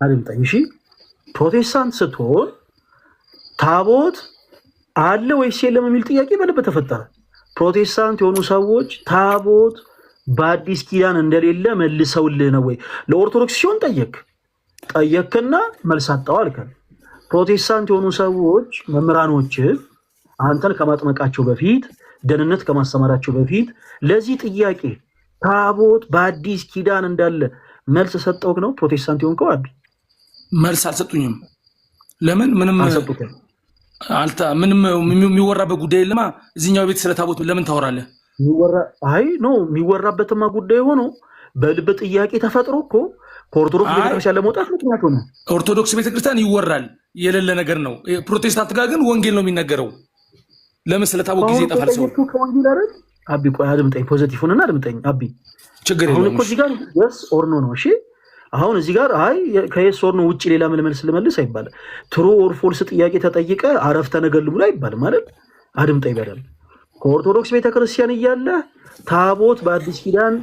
አድምጠኝ እሺ ፕሮቴስታንት ስትሆን ታቦት አለ ወይስ የለም የሚል ጥያቄ በልብ ተፈጠረ ፕሮቴስታንት የሆኑ ሰዎች ታቦት በአዲስ ኪዳን እንደሌለ መልሰውልህ ነው ወይ ለኦርቶዶክስ ሲሆን ጠየቅና መልስ አጣው አልከን ፕሮቴስታንት የሆኑ ሰዎች መምህራኖች አንተን ከማጥመቃቸው በፊት ደህንነት ከማስተማራቸው በፊት ለዚህ ጥያቄ ታቦት በአዲስ ኪዳን እንዳለ መልስ ሰጠው ነው ፕሮቴስታንት የሆንከው አቢ መልስ አልሰጡኝም ለምን ምንም አልሰጡትም ምንም የሚወራበት ጉዳይ የለማ እዚህኛው ቤት ስለ ታቦት ለምን ታወራለህ የሚወራበትማ ጉዳይ ሆኖ በልብ ጥያቄ ተፈጥሮ እኮ ከኦርቶዶክስ ቤተክርስቲያን ለመውጣት ምክንያት ሆነ ኦርቶዶክስ ቤተክርስቲያን ይወራል የሌለ ነገር ነው ፕሮቴስታንት ጋር ግን ወንጌል ነው የሚነገረው ለምን ስለ ታቦት ጊዜ ይጠፋል ሰው ከወንጌል አይደል አቢ ቆይ አድምጠኝ ፖዚቲቭ ሆነና አድምጠኝ አቢ ችግር የለውም አሁን እኮ እዚህ ጋር yes or no ነው እሺ አሁን እዚህ ጋር ከየስ ኦር ኖ ውጪ ሌላ ምን መልስ ልመልስ አይባልም ትሩ ኦር ፎልስ ጥያቄ ተጠይቀ አረፍተ ነገር ልሙላ አይባልም ማለት አድምጠኝ በደል ከኦርቶዶክስ ቤተክርስቲያን እያለ ታቦት በአዲስ ኪዳን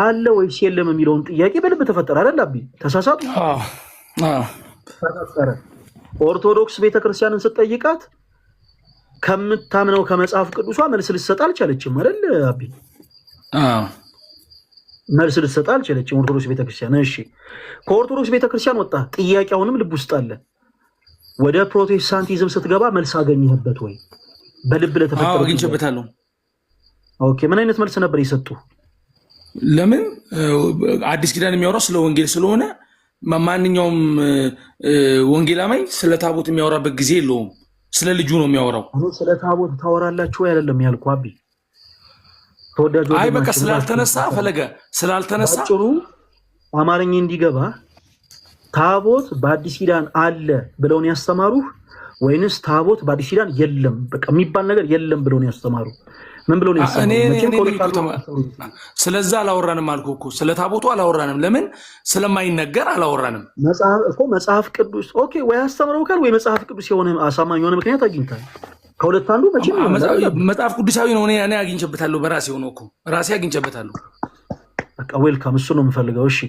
አለ ወይስ የለም የሚለውን ጥያቄ በልብ ተፈጠረ አይደል አቢ ተሳሳቱ ተፈጠረ ኦርቶዶክስ ቤተክርስቲያንን ስትጠይቃት ከምታምነው ከመጽሐፍ ቅዱሷ መልስ ልትሰጥ አልቻለችም አይደል አቢ መልስ ልትሰጥ አልቻለችም ኦርቶዶክስ ቤተክርስቲያን እሺ ከኦርቶዶክስ ቤተክርስቲያን ወጣ ጥያቄውንም ልብ ውስጥ አለ ወደ ፕሮቴስታንቲዝም ስትገባ መልስ አገኘህበት ወይ በልብ ለተፈጠረው አግኝቼበታለሁ ኦኬ ምን አይነት መልስ ነበር ይሰጡ ለምን አዲስ ኪዳን የሚያወራው ስለ ወንጌል ስለሆነ ማንኛውም ወንጌላማኝ ስለ ታቦት የሚያወራበት ጊዜ የለውም ስለ ልጁ ነው የሚያወራው ስለ ታቦት ታወራላችሁ አይደለም ያልኩ አቢ ተወዳጁ አይ በቃ ስላልተነሳ ፈለገ ስላልተነሳ ጥሩ አማርኛ እንዲገባ ታቦት በአዲስ ኪዳን አለ ብለው ነው ያስተማሩህ ወይንስ ታቦት በአዲስ ኪዳን የለም በቃ የሚባል ነገር የለም ብለው ነው ያስተማሩ ምን ብለው ነው ያስተማሩ ስለዛ አላወራንም አልኩ እኮ ስለ ታቦቱ አላወራንም ለምን ስለማይነገር አላወራንም መጽሐፍ ቅዱስ ኦኬ ወይ አስተምረው ካል ወይ መጽሐፍ ቅዱስ የሆነ አሳማኝ የሆነ ምክንያት አግኝታል ከሁለት አንዱ መጽሐፍ ቅዱሳዊ ነው እኔ አግኝቼበታለሁ በራሴ ሆኖ እኮ ራሴ አግኝቼበታለሁ በቃ ዌልካም እሱ ነው የምፈልገው እሺ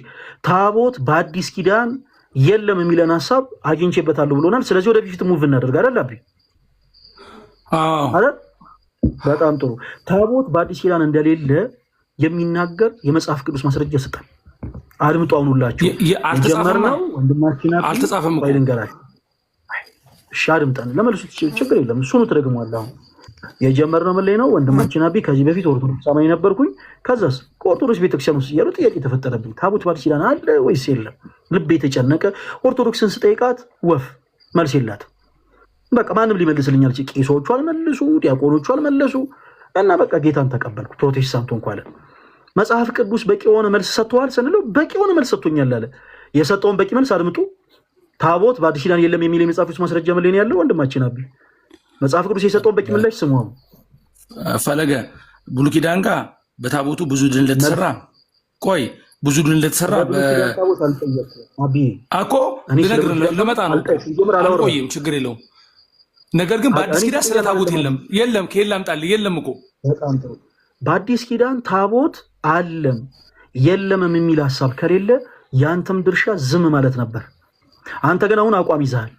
ታቦት በአዲስ ኪዳን የለም የሚለን ሐሳብ አግኝቼበታለሁ ብሎናል ስለዚህ ወደ ፊት ሙቭ እናደርግ አይደል አቢ አይደል በጣም ጥሩ ታቦት በአዲስ ኪዳን እንደሌለ የሚናገር የመጽሐፍ ቅዱስ ማስረጃ ይሰጣል አድምጡ አሁንላችሁ የጀመርነው ወንድማችን አልተጻፈም እኮ አይደንገራችሁ ሻድምጣን ለመልሱ ችግር የለም እሱ ነው ተደግሟል አሁን የጀመርነው ምን ላይ ነው ወንድማችን አቢ ከዚህ በፊት ኦርቶዶክስ አማኝ ነበርኩኝ ከዛስ ከኦርቶዶክስ ቤተክርስቲያን ውስጥ ያለው ጥያቄ ተፈጠረብኝ ታቦት በአዲስ ኪዳን አለ ወይስ የለም ልብ የተጨነቀ ኦርቶዶክስን ስጠይቃት ወፍ መልስ የላት በቃ ማንም ሊመልስልኝ አልቻለ ቄሶቹ አልመለሱ ዲያቆኖቹ አልመለሱ እና በቃ ጌታን ተቀበልኩ ፕሮቴስታንት ሆንኩ መጽሐፍ ቅዱስ በቂ የሆነ መልስ ሰጥቷል ስንለው በቂ የሆነ መልስ ሰጥቶኛል አለ የሰጠውን በቂ መልስ አድምጡ ታቦት በአዲስ ኪዳን የለም የሚል የመጽሐፍ ቅዱስ ማስረጃ ምን ላይ ነው ያለው ወንድማችን አቢ መጽሐፍ ቅዱስ የሰጠውን በቂ ምላሽ ስሙ ፈለገ ብሉይ ኪዳን ጋር በታቦቱ ብዙ ድል እንደተሰራ ቆይ ብዙ ድል እንደተሰራ አቢ አኮ ለመጣ ነው አልቆይም ችግር የለውም ነገር ግን በአዲስ ኪዳን ስለ ታቦት የለም ከየለም ጣል የለም እኮ በጣም ጥሩ በአዲስ ኪዳን ታቦት አለም የለም የሚል ሐሳብ ከሌለ ያንተም ድርሻ ዝም ማለት ነበር አንተ ግን አሁን አቋም ይዛል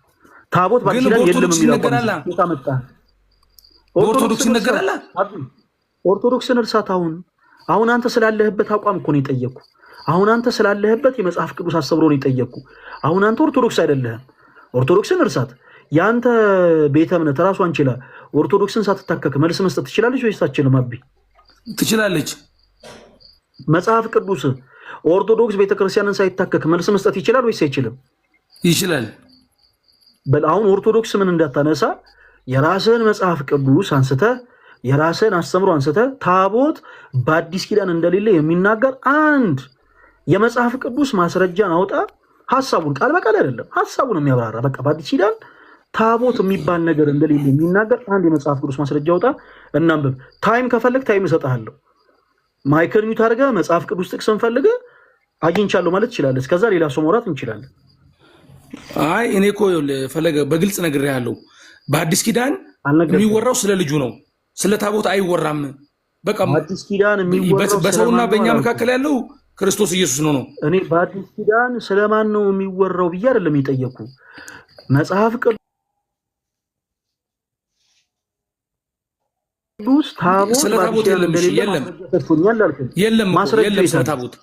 ታቦት በአዲስ ኪዳን የለም የሚል አቋም ታመጣ ኦርቶዶክስ ይነገራል ኦርቶዶክስን እርሳት አሁን አንተ ስላለህበት አቋም እኮ ነው የጠየቁ አሁን አንተ ስላለህበት የመጽሐፍ ቅዱስ አስተምሮ ነው የጠየቁ አሁን አንተ ኦርቶዶክስ አይደለህም ኦርቶዶክስን እርሳት ያንተ ቤተ እምነት ራሷን ችላ ኦርቶዶክስን ሳትታከክ መልስ መስጠት ትችላለች ወይስ አትችልም አቢ ትችላለች መጽሐፍ ቅዱስ ኦርቶዶክስ ቤተክርስቲያንን ሳይታከክ መልስ መስጠት ይችላል ወይስ አይችልም ይችላል በአሁን ኦርቶዶክስ ምን እንዳታነሳ የራስህን መጽሐፍ ቅዱስ አንስተ የራስህን አስተምሮ አንስተ ታቦት በአዲስ ኪዳን እንደሌለ የሚናገር አንድ የመጽሐፍ ቅዱስ ማስረጃን አውጣ ሐሳቡን ቃል በቃል አይደለም ሐሳቡን የሚያብራራ በቃ በአዲስ ኪዳን ታቦት የሚባል ነገር እንደሌለ የሚናገር አንድ የመጽሐፍ ቅዱስ ማስረጃ አውጣ እናንብብ ታይም ከፈለክ ታይም እሰጥሃለሁ ማይክል ኒውት አድርገህ መጽሐፍ ቅዱስ ጥቅስን ፈልገህ አግኝቻለሁ ማለት ትችላለህ እስከዛ ሌላ ሰው ማውራት እንችላለን አይ እኔ እኮ ፈለገ በግልጽ ነግሬሃለሁ በአዲስ ኪዳን የሚወራው ስለ ልጁ ነው ስለ ታቦት አይወራም በቃ በአዲስ ኪዳን የሚወራው በሰውና በእኛ መካከል ያለው ክርስቶስ ኢየሱስ ነው። እኔ በአዲስ ኪዳን ስለማን ነው የሚወራው ብዬ አይደለም የጠየኩ። መጽሐፍ ቅዱስ ታቦት ስለ ታቦት የለም። ስለ ታቦት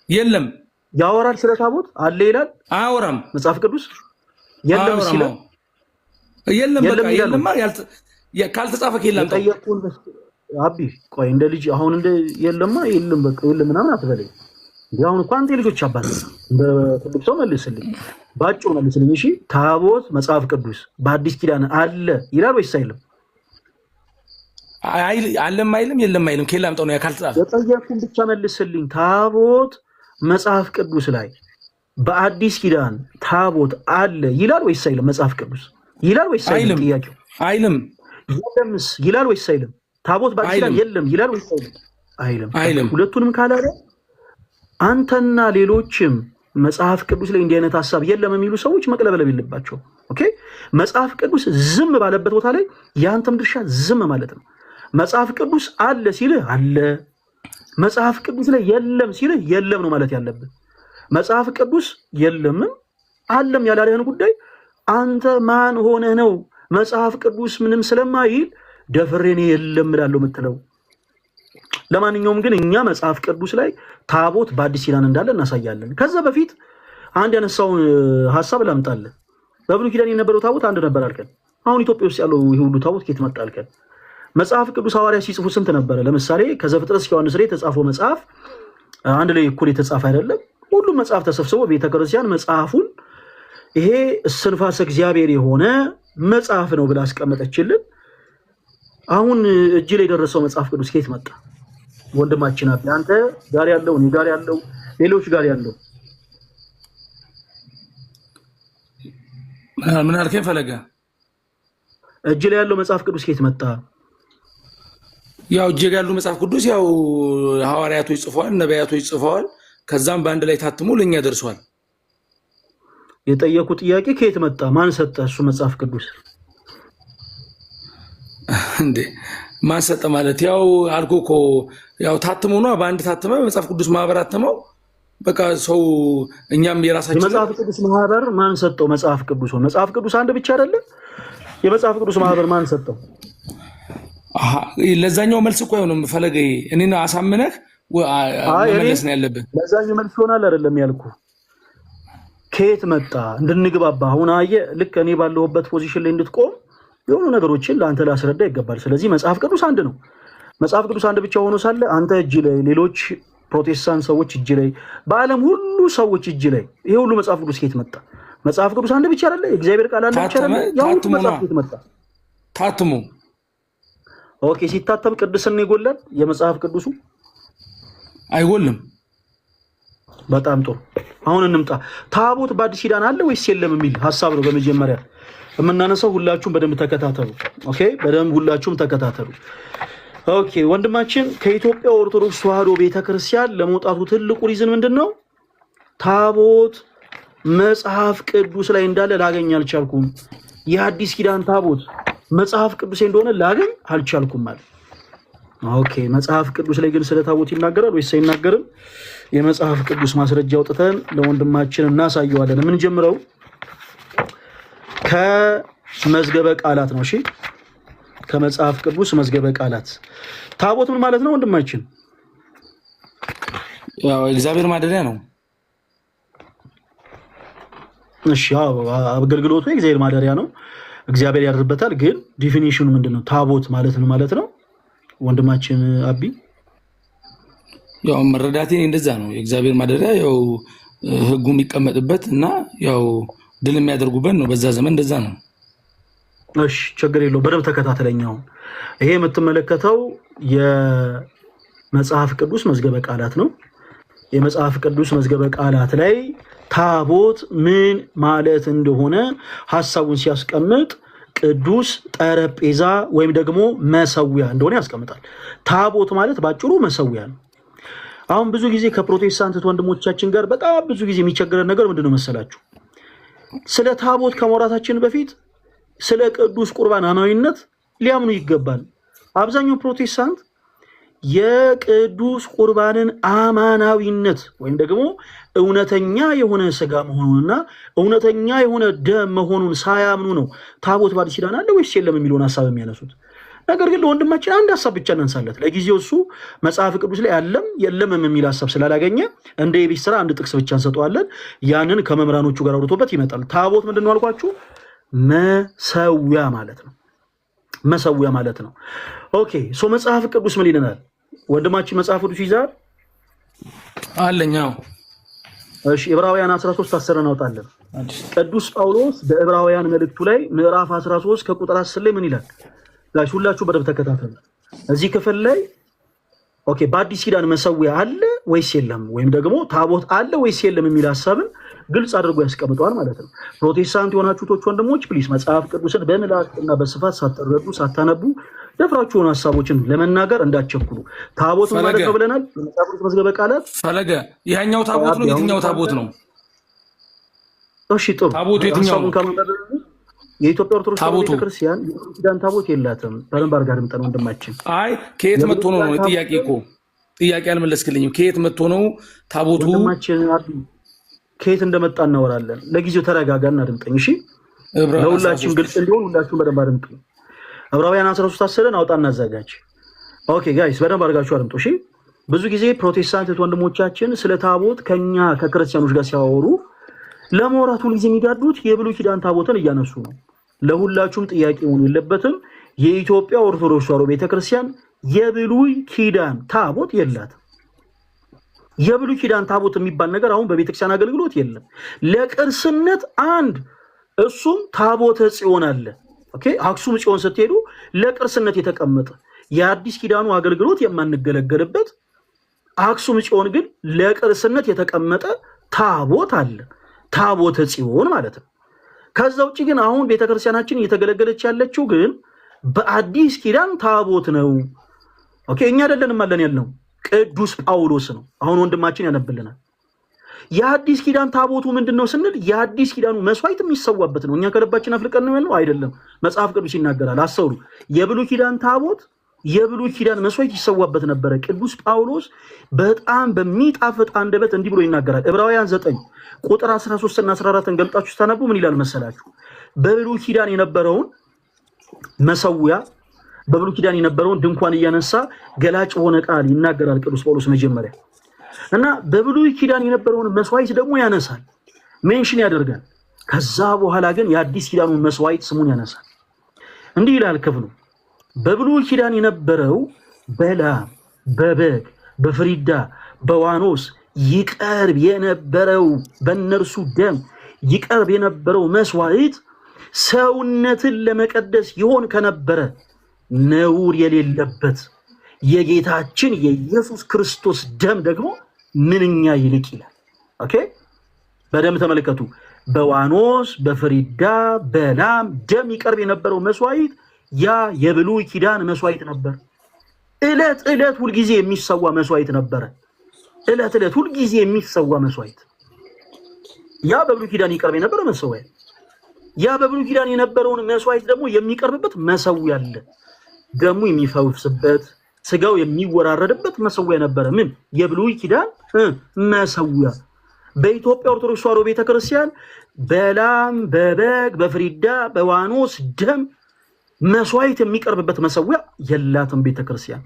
የለም። ያወራል ስለ ታቦት አለ ይላል። አያወራም መጽሐፍ ቅዱስ የለም ሲል የለም። በቃ የለም ካልተጻፈ ከየለም ጠየቁን። አቢ ቆይ እንደ ልጅ አሁን እንደ የለማ የለም በቃ የለም ምናምን አትበለኝ። አሁን እንኳን አንተ ልጆች አባት በትልቅ ሰው መልስልኝ፣ ባጭሩ መልስልኝ። እሺ ታቦት መጽሐፍ ቅዱስ በአዲስ ኪዳን አለ ይላል ወይስ አይልም? አለም አይልም የለም አይልም ከየለም ጠው ነው ካልተጻፈ የጠየቁን ብቻ መልስልኝ። ታቦት መጽሐፍ ቅዱስ ላይ በአዲስ ኪዳን ታቦት አለ ይላል ወይስ አይልም? መጽሐፍ ቅዱስ ይላል ወይስ አይልም? ጥያቄው አይልም። የለምስ ይላል ወይስ አይልም? ታቦት በአዲስ ኪዳን የለም ይላል ወይስ አይልም? አይልም። ሁለቱንም ካላለ አንተና ሌሎችም መጽሐፍ ቅዱስ ላይ እንዲህ አይነት ሐሳብ የለም የሚሉ ሰዎች መቅለበለብ የለባቸው። ኦኬ መጽሐፍ ቅዱስ ዝም ባለበት ቦታ ላይ ያንተም ድርሻ ዝም ማለት ነው። መጽሐፍ ቅዱስ አለ ሲልህ አለ፣ መጽሐፍ ቅዱስ ላይ የለም ሲልህ የለም ነው ማለት ያለብህ። መጽሐፍ ቅዱስ የለምም አለም ያላለህን ጉዳይ አንተ ማን ሆነህ ነው መጽሐፍ ቅዱስ ምንም ስለማይል ደፍሬኔ የለም እላለሁ የምትለው? ለማንኛውም ግን እኛ መጽሐፍ ቅዱስ ላይ ታቦት በአዲስ ኪዳን እንዳለ እናሳያለን። ከዛ በፊት አንድ ያነሳውን ሐሳብ ላምጣልህ። በብሉይ ኪዳን የነበረው ታቦት አንድ ነበር አልከን። አሁን ኢትዮጵያ ውስጥ ያለው ይሄ ሁሉ ታቦት ከየት መጣ አልከን? መጽሐፍ ቅዱስ ሐዋርያት ሲጽፉ ስንት ነበረ? ለምሳሌ ከዘፍጥረት እስከ ዮሐንስ ላይ የተጻፈው መጽሐፍ አንድ ላይ እኩል የተጻፈ አይደለም። ሁሉም መጽሐፍ ተሰብስቦ ቤተክርስቲያን መጽሐፉን ይሄ እስትንፋሰ እግዚአብሔር የሆነ መጽሐፍ ነው ብላ አስቀመጠችልን። አሁን እጅ ላይ የደረሰው መጽሐፍ ቅዱስ ከየት መጣ? ወንድማችን አብ አንተ ጋር ያለው እኔ ጋር ያለው ሌሎች ጋር ያለው ምን አልከኝ ፈለገ? እጅ ላይ ያለው መጽሐፍ ቅዱስ ከየት መጣ? ያው እጅ ላይ ያለው መጽሐፍ ቅዱስ ያው ሐዋርያቶች ጽፈዋል፣ ነቢያቶች ጽፈዋል። ከዛም በአንድ ላይ ታትሞ ለኛ ደርሷል። የጠየቁ ጥያቄ ከየት መጣ? ማን ሰጠ? እሱ መጽሐፍ ቅዱስ እንዴ ማን ሰጠ ማለት ያው አልኩህ እኮ ያው ታትሞ ነው። በአንድ ታተመ መጽሐፍ ቅዱስ ማህበር አተመው። በቃ ሰው እኛም የራሳችን መጽሐፍ ቅዱስ ማህበር ማን ሰጠው? መጽሐፍ ቅዱስ ነው። መጽሐፍ ቅዱስ አንድ ብቻ አይደለም። የመጽሐፍ ቅዱስ ማህበር ማን ሰጠው? ለዛኛው መልስ እኮ አይሆንም ፈለገ። እኔና አሳምነህ መመለስ ነው ያለብን። ለዛኛው መልስ ይሆናል አይደለም ያልኩህ። ከየት መጣ እንድንግባባ። አሁን አየህ ልክ እኔ ባለሁበት ፖዚሽን ላይ እንድትቆም የሆኑ ነገሮችን ለአንተ ላስረዳ ይገባል። ስለዚህ መጽሐፍ ቅዱስ አንድ ነው። መጽሐፍ ቅዱስ አንድ ብቻ ሆኖ ሳለ አንተ እጅ ላይ፣ ሌሎች ፕሮቴስታንት ሰዎች እጅ ላይ፣ በዓለም ሁሉ ሰዎች እጅ ላይ ይሄ ሁሉ መጽሐፍ ቅዱስ ከየት መጣ? መጽሐፍ ቅዱስ አንድ ብቻ አይደለ? የእግዚአብሔር ቃል አንድ ብቻ አይደለ? ያው መጽሐፍ ከየት መጣ? ታትሞ ኦኬ። ሲታተም ቅድስና ይጎላል? የመጽሐፍ ቅዱሱ አይጎልም። በጣም ጥሩ። አሁን እንምጣ። ታቦት በአዲስ ኪዳን አለ ወይስ የለም የሚል ሐሳብ ነው በመጀመሪያ የምናነሳው። ሁላችሁም በደንብ ተከታተሉ። ኦኬ፣ በደንብ ሁላችሁም ተከታተሉ። ኦኬ፣ ወንድማችን ከኢትዮጵያ ኦርቶዶክስ ተዋሕዶ ቤተክርስቲያን ለመውጣቱ ትልቁ ሪዝን ምንድነው? ታቦት መጽሐፍ ቅዱስ ላይ እንዳለ ላገኝ አልቻልኩም። የአዲስ ኪዳን ታቦት መጽሐፍ ቅዱስ እንደሆነ ላገኝ አልቻልኩም ማለት። ኦኬ፣ መጽሐፍ ቅዱስ ላይ ግን ስለ ታቦት ይናገራል ወይስ አይናገርም? የመጽሐፍ ቅዱስ ማስረጃ አውጥተን ለወንድማችን እናሳየዋለን። ምን ጀምረው ከመዝገበ ቃላት ነው። እሺ፣ ከመጽሐፍ ቅዱስ መዝገበ ቃላት። ታቦት ምን ማለት ነው ወንድማችን? ያው እግዚአብሔር ማደሪያ ነው። እሺ፣ ያው አገልግሎቱ የእግዚአብሔር ማደሪያ ነው፣ እግዚአብሔር ያድርበታል። ግን ዲፊኒሽኑ ምንድነው? ታቦት ማለት ነው ማለት ነው ወንድማችን አቢ። ያው መረዳቴ እንደዛ ነው። የእግዚአብሔር ማደሪያ ያው ሕጉ የሚቀመጥበት እና ያው ድል የሚያደርጉበት ነው። በዛ ዘመን እንደዛ ነው። እሺ፣ ችግር የለው። በደንብ ተከታተለኛው። ይሄ የምትመለከተው የመጽሐፍ ቅዱስ መዝገበ ቃላት ነው። የመጽሐፍ ቅዱስ መዝገበ ቃላት ላይ ታቦት ምን ማለት እንደሆነ ሐሳቡን ሲያስቀምጥ ቅዱስ ጠረጴዛ ወይም ደግሞ መሰዊያ እንደሆነ ያስቀምጣል። ታቦት ማለት ባጭሩ መሰዊያ ነው። አሁን ብዙ ጊዜ ከፕሮቴስታንት ወንድሞቻችን ጋር በጣም ብዙ ጊዜ የሚቸገረን ነገር ምንድነው መሰላችሁ? ስለ ታቦት ከመውራታችን በፊት ስለ ቅዱስ ቁርባን አማዊነት ሊያምኑ ይገባል። አብዛኛው ፕሮቴስታንት የቅዱስ ቁርባንን አማናዊነት ወይም ደግሞ እውነተኛ የሆነ ስጋ መሆኑንና እውነተኛ የሆነ ደም መሆኑን ሳያምኑ ነው ታቦት በአዲስ ኪዳን አለ ወይስ የለም የሚለውን ሐሳብ የሚያነሱት። ነገር ግን ለወንድማችን አንድ ሐሳብ ብቻ እናንሳለት። ለጊዜው እሱ መጽሐፍ ቅዱስ ላይ ያለም የለም የሚል ሐሳብ ስላላገኘ እንደ የቤት ስራ አንድ ጥቅስ ብቻ እንሰጠዋለን። ያንን ከመምህራኖቹ ጋር አውርቶበት ይመጣል። ታቦት ምንድነው አልኳችሁ? መሰዊያ ማለት ነው። መሰዊያ ማለት ነው። ኦኬ ሶ መጽሐፍ ቅዱስ ምን ይለናል? ወንድማችን መጽሐፍ ቅዱስ ይዛል አለኛው። እሺ ዕብራውያን 13:10 እናውጣለን። ቅዱስ ጳውሎስ በዕብራውያን መልእክቱ ላይ ምዕራፍ 13 ከቁጥር 10 ላይ ምን ይላል? ጋሽ ሁላችሁ በደንብ ተከታተሉ። እዚህ ክፍል ላይ ኦኬ በአዲስ ኪዳን መሰዊያ አለ ወይስ የለም ወይም ደግሞ ታቦት አለ ወይስ የለም የሚል ሐሳብን ግልጽ አድርጎ ያስቀምጠዋል ማለት ነው። ፕሮቴስታንት የሆናችሁት ወንድሞች ፕሊስ መጽሐፍ ቅዱስን በምላትና በስፋት ሳትረዱ ሳታነቡ ደፍራችሁ ሆነ ሐሳቦችን ለመናገር እንዳትቸኩሉ። ታቦት ማለት ነው ብለናል። መጽሐፍ ቅዱስ መዝገበ ቃላት ፈለገ ይሄኛው ታቦት ነው። የትኛው ታቦት ነው? እሺ ጥሩ ታቦቱ የትኛው ነው? የኢትዮጵያ ኦርቶዶክስ ቤተክርስቲያን የብሉይ ኪዳን ታቦት የላትም። በደንብ አድርጋ አድምጠን ወንድማችን። አይ ከየት መጥቶ ነው? ጥያቄ እኮ ጥያቄ አልመለስክልኝም። ከየት መጥቶ ነው ታቦቱ? ወንድማችን ከየት እንደመጣ እናወራለን። ለጊዜው ተረጋጋና አድምጠኝ እሺ። ለሁላችን ግልጽ እንዲሆን ሁላችሁም በደንብ አድምጡ። ዕብራውያን 13:10 አውጣና አዘጋጅ። ኦኬ ጋይስ በደንብ አድርጋችሁ አድምጡ እሺ። ብዙ ጊዜ ፕሮቴስታንት ወንድሞቻችን ስለ ታቦት ከኛ ከክርስቲያኖች ጋር ሲያወሩ ለማውራት ሁሉ ጊዜ የሚዳዱት የብሉይ ኪዳን ታቦትን እያነሱ ነው። ለሁላችሁም ጥያቄ ሆኖ የለበትም። የኢትዮጵያ ኦርቶዶክስ ተዋሕዶ ቤተክርስቲያን የብሉይ ኪዳን ታቦት የላትም። የብሉይ ኪዳን ታቦት የሚባል ነገር አሁን በቤተክርስቲያን አገልግሎት የለም። ለቅርስነት አንድ እሱም ታቦተ ጽዮን አለ። ኦኬ አክሱም ጽዮን ስትሄዱ ለቅርስነት የተቀመጠ የአዲስ ኪዳኑ አገልግሎት የማንገለገልበት፣ አክሱም ጽዮን ግን ለቅርስነት የተቀመጠ ታቦት አለ። ታቦተ ጽዮን ማለት ነው። ከዛ ውጪ ግን አሁን ቤተክርስቲያናችን እየተገለገለች ያለችው ግን በአዲስ ኪዳን ታቦት ነው። ኦኬ እኛ አይደለንም አለን ያልነው ቅዱስ ጳውሎስ ነው። አሁን ወንድማችን ያነብልናል። የአዲስ ኪዳን ታቦቱ ምንድነው ስንል የአዲስ ኪዳኑ መስዋዕት የሚሰዋበት ነው። እኛ ከልባችን አፍልቀን ነው ያልነው አይደለም። መጽሐፍ ቅዱስ ይናገራል። አስተውሉ። የብሉይ ኪዳን ታቦት የብሉይ ኪዳን መስዋዕት ይሰዋበት ነበረ። ቅዱስ ጳውሎስ በጣም በሚጣፍጥ አንደበት እንዲህ ብሎ ይናገራል። ዕብራውያን 9 ቁጥር 13 እና 14 ገልጣችሁ ስታነቡ ምን ይላል መሰላችሁ? በብሉይ ኪዳን የነበረውን መሰዊያ በብሉይ ኪዳን የነበረውን ድንኳን እያነሳ ገላጭ ሆነ ቃል ይናገራል ቅዱስ ጳውሎስ መጀመሪያ እና በብሉይ ኪዳን የነበረውን መስዋዕት ደግሞ ያነሳል፣ ሜንሽን ያደርጋል። ከዛ በኋላ ግን የአዲስ ኪዳኑን መስዋዕት ስሙን ያነሳል። እንዲህ ይላል ክፍሉ በብሉይ ኪዳን የነበረው በላም በበግ በፍሪዳ በዋኖስ ይቀርብ የነበረው በእነርሱ ደም ይቀርብ የነበረው መስዋዕት ሰውነትን ለመቀደስ ይሆን ከነበረ ነውር የሌለበት የጌታችን የኢየሱስ ክርስቶስ ደም ደግሞ ምንኛ ይልቅ ይላል። ኦኬ በደም ተመልከቱ። በዋኖስ በፍሪዳ በላም ደም ይቀርብ የነበረው መስዋዕት ያ የብሉይ ኪዳን መስዋዕት ነበር። ዕለት ዕለት ሁልጊዜ የሚሰዋ መስዋዕት ነበረ። ዕለት ዕለት ሁልጊዜ የሚሰዋ መስዋዕት ያ በብሉይ ኪዳን ይቀርብ የነበረ መስዋዕት ያ በብሉይ ኪዳን የነበረውን መስዋዕት ደግሞ የሚቀርብበት መሰዊያ አለ። ደሙ የሚፈውስበት ስጋው የሚወራረድበት መሰዊያ ነበረ። ምን የብሉይ ኪዳን መሰዊያ። በኢትዮጵያ ኦርቶዶክስ ተዋሕዶ ቤተክርስቲያን በላም በበግ በፍሪዳ በዋኖስ ደም መስዋዕት የሚቀርብበት መሰዊያ የላትም ቤተክርስቲያን።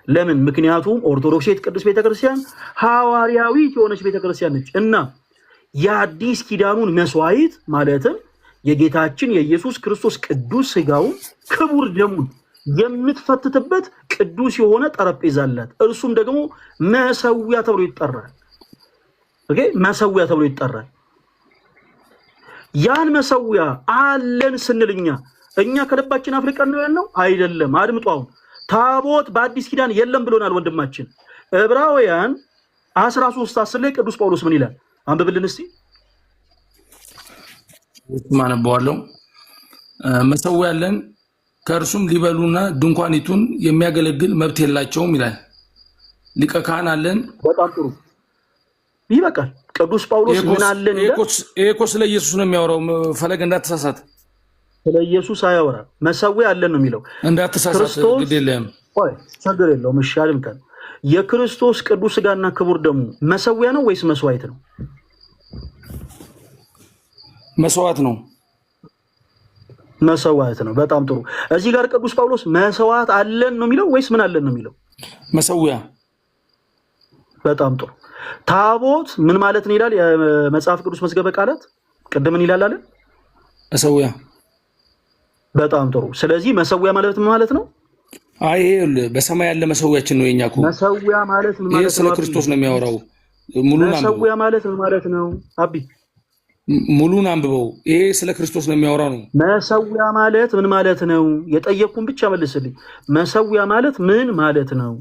ለምን? ምክንያቱም ኦርቶዶክሳዊት ቅዱስ ቤተክርስቲያን ሐዋርያዊት የሆነች ቤተክርስቲያን ነች እና የአዲስ ኪዳኑን መስዋዕት ማለትም የጌታችን የኢየሱስ ክርስቶስ ቅዱስ ስጋውን ክቡር ደሙን የምትፈትትበት ቅዱስ የሆነ ጠረጴዛ አላት። እርሱም ደግሞ መሰዊያ ተብሎ ይጠራል። ኦኬ መሰዊያ ተብሎ ይጠራል። ያን መሰዊያ አለን ስንልኛ እኛ ከልባችን አፍልቀን ነው ያልነው አይደለም። አድምጡ። አሁን ታቦት በአዲስ ኪዳን የለም ብሎናል ወንድማችን። ዕብራውያን 13:10 ላይ ቅዱስ ጳውሎስ ምን ይላል? አንብብልን እስቲ። ማነበዋለሁ። መሰዊያ አለን ከእርሱም ሊበሉና ድንኳኒቱን የሚያገለግል መብት የላቸውም ይላል። ሊቀ ካህን አለን። በጣም ጥሩ ይበቃል። ቅዱስ ጳውሎስ ምን አለን ይላል? ይሄ እኮ ስለ ኢየሱስ ነው የሚያወራው። ፈለገ እንዳትሳሳት። ስለ ኢየሱስ አያወራም። መሰዊያ አለን ነው የሚለው። እንዳትሳሳት ግድ የለም። ቆይ ችግር የለውም። እሺ አድምጠን። የክርስቶስ ቅዱስ ሥጋና ክቡር ደሙ መሰዊያ ነው ወይስ መስዋዕት ነው? መስዋዕት ነው። መስዋዕት ነው። በጣም ጥሩ። እዚህ ጋር ቅዱስ ጳውሎስ መስዋዕት አለን ነው የሚለው ወይስ ምን አለን ነው የሚለው? መሰዊያ። በጣም ጥሩ። ታቦት ምን ማለት ነው ይላል የመጽሐፍ ቅዱስ መዝገበ ቃላት? ቅድም ምን ይላል አለ? መሰዊያ። በጣም ጥሩ። ስለዚህ መሰዊያ ማለት ምን ማለት ነው? አይ በሰማይ ያለ መሰዊያችን ነው የኛ እኮ። መሰዊያ ማለት ምን ማለት ነው? ስለ ክርስቶስ ነው የሚያወራው። ሙሉን አንብበው። መሰዊያ ማለት ምን ማለት ነው? አቢ ሙሉን አንብበው። ይሄ ስለ ክርስቶስ ነው የሚያወራው ነው። መሰዊያ ማለት ምን ማለት ነው? የጠየቅኩን ብቻ መልስልኝ። መሰዊያ ማለት ምን ማለት ነው?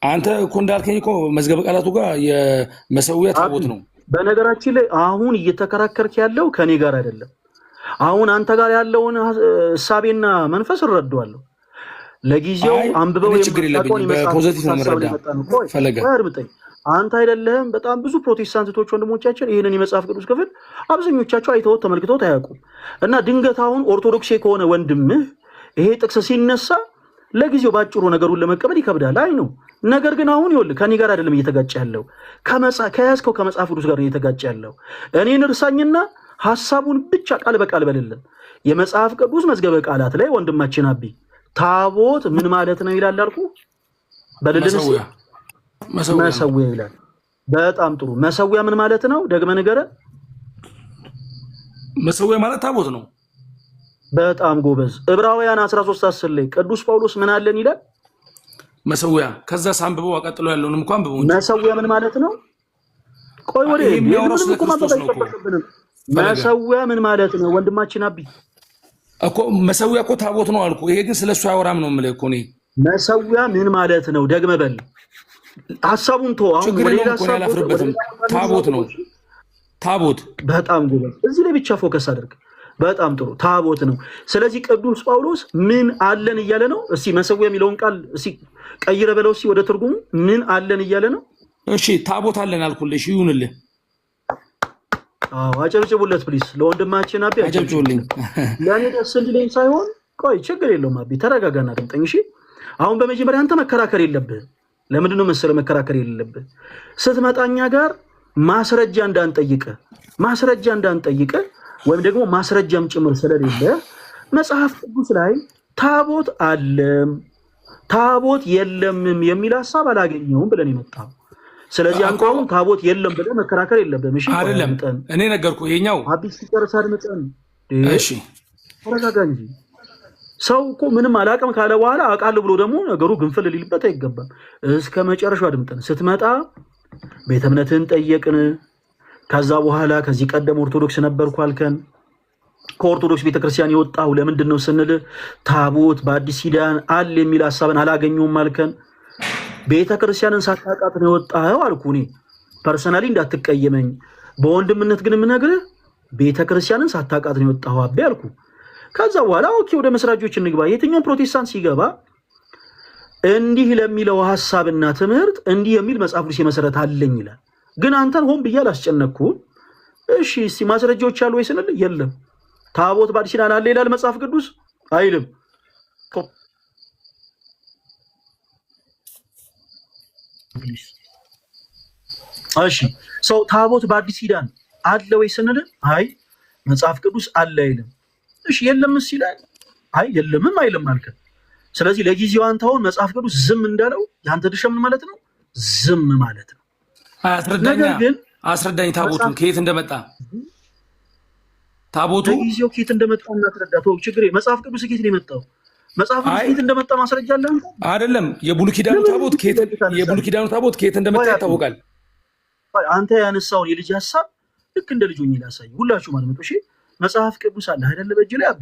አንተ እኮ እንዳልከኝ እኮ መዝገበ ቃላቱ ጋር የመሰዊያ ታቦት ነው። በነገራችን ላይ አሁን እየተከራከርክ ያለው ከኔ ጋር አይደለም። አሁን አንተ ጋር ያለውን እሳቤና መንፈስ እረዳዋለሁ። ለጊዜው አንብበው ችግር የለብኝም። በፖዚቲቭ ነው መረዳ ፈለገ አንተ አይደለህም። በጣም ብዙ ፕሮቴስታንቶች ወንድሞቻችን ይህንን የመጽሐፍ ቅዱስ ክፍል አብዛኞቻቸው አይተውት ተመልክተውት አያውቁም። እና ድንገት አሁን ኦርቶዶክሴ ከሆነ ወንድምህ ይሄ ጥቅስ ሲነሳ ለጊዜው ባጭሩ ነገሩን ለመቀበል ይከብዳል። አይ ነው። ነገር ግን አሁን ይኸውልህ ከኔ ጋር አይደለም እየተጋጨ ያለው ከያዝከው ከመጽሐፍ ቅዱስ ጋር እየተጋጨ ያለው። እኔን እርሳኝና ሐሳቡን ብቻ ቃል በቃል በልልን። የመጽሐፍ ቅዱስ መዝገበ ቃላት ላይ ወንድማችን አቢ ታቦት ምን ማለት ነው ይላል አልኩ። በልልን መሰዊያ ይላል። በጣም ጥሩ። መሰዊያ ምን ማለት ነው? ደግመህ ንገረን። መሰዊያ ማለት ታቦት ነው። በጣም ጎበዝ። ዕብራውያን 13:10 ላይ ቅዱስ ጳውሎስ ምን አለን ይላል? መሰዊያ። ከዛ ሳንብበው አቀጥሎ ያለውንም እንኳን አንብበው። መሰዊያ ምን ማለት ነው? ቆይ ወደ የሚያወራው ስለ ክርስቶስ ነው እኮ። መሰዊያ ምን ማለት ነው ወንድማችን አቢ? እኮ መሰዊያ እኮ ታቦት ነው አልኩ። ይሄ ግን ስለሱ አያወራም ነው የምልህ እኮ እኔ። መሰዊያ ምን ማለት ነው? ደግመህ በል ሐሳቡን ተው። አሁን ወደ ሌላ ሐሳብ አላፍርበትም። ታቦት ነው ታቦት። በጣም ጎበዝ። እዚህ ላይ ብቻ ፎከስ አድርግ። በጣም ጥሩ። ታቦት ነው። ስለዚህ ቅዱስ ጳውሎስ ምን አለን እያለ ነው? እስቲ መሰዊያ የሚለውን ቃል እስቲ ቀይረ በለው እስቲ ወደ ትርጉሙ ምን አለን እያለ ነው? እሺ ታቦት አለን አልኩልህ። እሺ ይሁንልህ። አዎ አጨብጭቡለት ፕሊስ። ለወንድማችን አቢ አጨብጭቡልኝ። ለኔ ደስ እንዲለኝ ሳይሆን ቆይ ችግር የለውም አቢ ተረጋጋና አድምጠኝ። እሺ አሁን በመጀመሪያ አንተ መከራከር የለብህ። ለምንድን ነው መሰለህ መከራከር የሌለብህ? ስትመጣኛ ጋር ማስረጃ እንዳንጠይቅ ወይም ደግሞ ማስረጃም ጭምር ስለሌለ መጽሐፍ ቅዱስ ላይ ታቦት አለም ታቦት የለምም የሚል ሐሳብ አላገኘውም ብለን የመጣው። ስለዚህ አንተ አሁን ታቦት የለም ብለህ መከራከር የለብህም። እሺ አይደለም እኔ ነገርኩህ። ይሄኛው አዲስ ሲጨርስ አድምጠን። እሺ ተረጋጋ እንጂ ሰው እኮ ምንም አላውቅም ካለ በኋላ አውቃለሁ ብሎ ደግሞ ነገሩ ግንፍል ሊልበት አይገባም። እስከ መጨረሻው አድምጠን። ስትመጣ ቤተ እምነትህን ጠየቅን። ከዛ በኋላ ከዚህ ቀደም ኦርቶዶክስ ነበርኩ አልከን። ከኦርቶዶክስ ቤተክርስቲያን የወጣው ለምንድን ነው ስንል ታቦት በአዲስ ኪዳን አለ የሚል ሐሳብን አላገኘውም አልከን። ቤተክርስቲያንን ሳታውቃት ነው የወጣው አልኩ። እኔ ፐርሰናሊ እንዳትቀየመኝ፣ በወንድምነት ግን የምነግርህ ቤተክርስቲያንን ሳታውቃት ነው የወጣው አቤ አልኩ። ከዛ በኋላ ኦኬ ወደ መስራጆች እንግባ። የትኛው ፕሮቴስታንት ሲገባ እንዲህ ለሚለው ሐሳብና ትምህርት እንዲህ የሚል መጽሐፍ ቅዱስ መሰረት አለኝ ይላል። ግን አንተን ሆን ብዬ አላስጨነቅኩም። እሺ እስቲ ማስረጃዎች አሉ ወይ ስንል የለም። ታቦት በአዲስ ኪዳን አለ ይላል መጽሐፍ ቅዱስ አይልም። እሺ ሰው ታቦት በአዲስ ኪዳን አለ ወይ ስንል አይ መጽሐፍ ቅዱስ አለ አይልም። እሺ የለም ሲላል አይ የለምም አይልም አልከ። ስለዚህ ለጊዜው አንተ አሁን መጽሐፍ ቅዱስ ዝም እንዳለው ያንተ ድርሻ ምን ማለት ነው? ዝም ማለት ነው። አስረዳኝ። ታቦቱን ከየት እንደመጣ ታቦቱ ለጊዜው ከየት እንደመጣ እናስረዳው። ችግር መጽሐፍ ቅዱስ ከየት ነው የመጣው? መጽሐፍ ቅዱስ ከየት እንደመጣ ማስረጃ አለ አይደለም? የብሉይ ኪዳኑ ታቦት ከየት እንደመጣ ይታወቃል። አንተ ያነሳውን የልጅ ሐሳብ ልክ እንደ ልጅ ሆኜ ላሳይ ሁላችሁ ማለት ነው። እሺ መጽሐፍ ቅዱስ አለ አይደለ? በእጅ ላይ አቢ።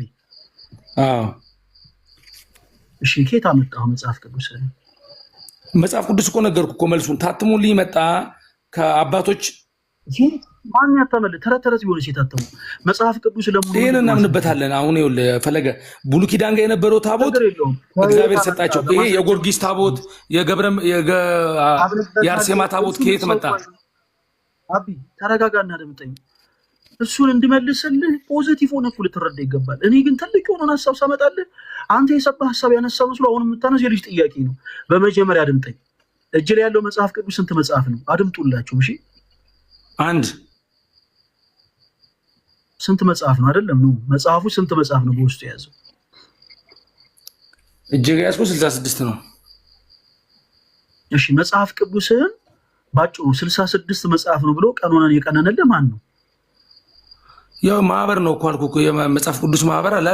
አዎ እሺ ከየት አመጣው መጽሐፍ ቅዱስ? መጽሐፍ ቅዱስ እኮ ነገርኩህ እኮ መልሱን። ታትሞልኝ መጣ ከአባቶች። ማን ያተመል? ተረት ቢሆንስ የታተሙ መጽሐፍ ቅዱስ ለሙሉ ይሄን እናምንበታለን። አሁን ይኸውልህ ፈለገ ብሉይ ኪዳን ጋር የነበረው ታቦት እግዚአብሔር ሰጣቸው። ይሄ የጊዮርጊስ ታቦት የአርሴማ ታቦት ከየት መጣ? አቢ ተረጋጋና አድምጠኝ። እሱን እንድመልስልህ ፖዚቲቭ ሆነ እኮ ልትረዳ ይገባል። እኔ ግን ትልቅ የሆነን ሀሳብ ሳመጣልህ አንተ የሰባ ሀሳብ ያነሳው መስሎ አሁን የምታነሳው የልጅ ጥያቄ ነው። በመጀመሪያ አድምጠኝ። እጅ ላይ ያለው መጽሐፍ ቅዱስ ስንት መጽሐፍ ነው? አድምጡላችሁ። እሺ አንድ ስንት መጽሐፍ ነው? አይደለም ነው መጽሐፉ ስንት መጽሐፍ ነው በውስጡ የያዘው? እጅ ጋር ያዝኩ 66 ነው። እሺ መጽሐፍ ቅዱስህን ባጭሩ 66 መጽሐፍ ነው ብሎ ቀኖናን የቀነነልህ ማን ነው? ያው ማህበር ነው እኮ አልኩ እኮ የመጽሐፍ ቅዱስ ማህበር አለ።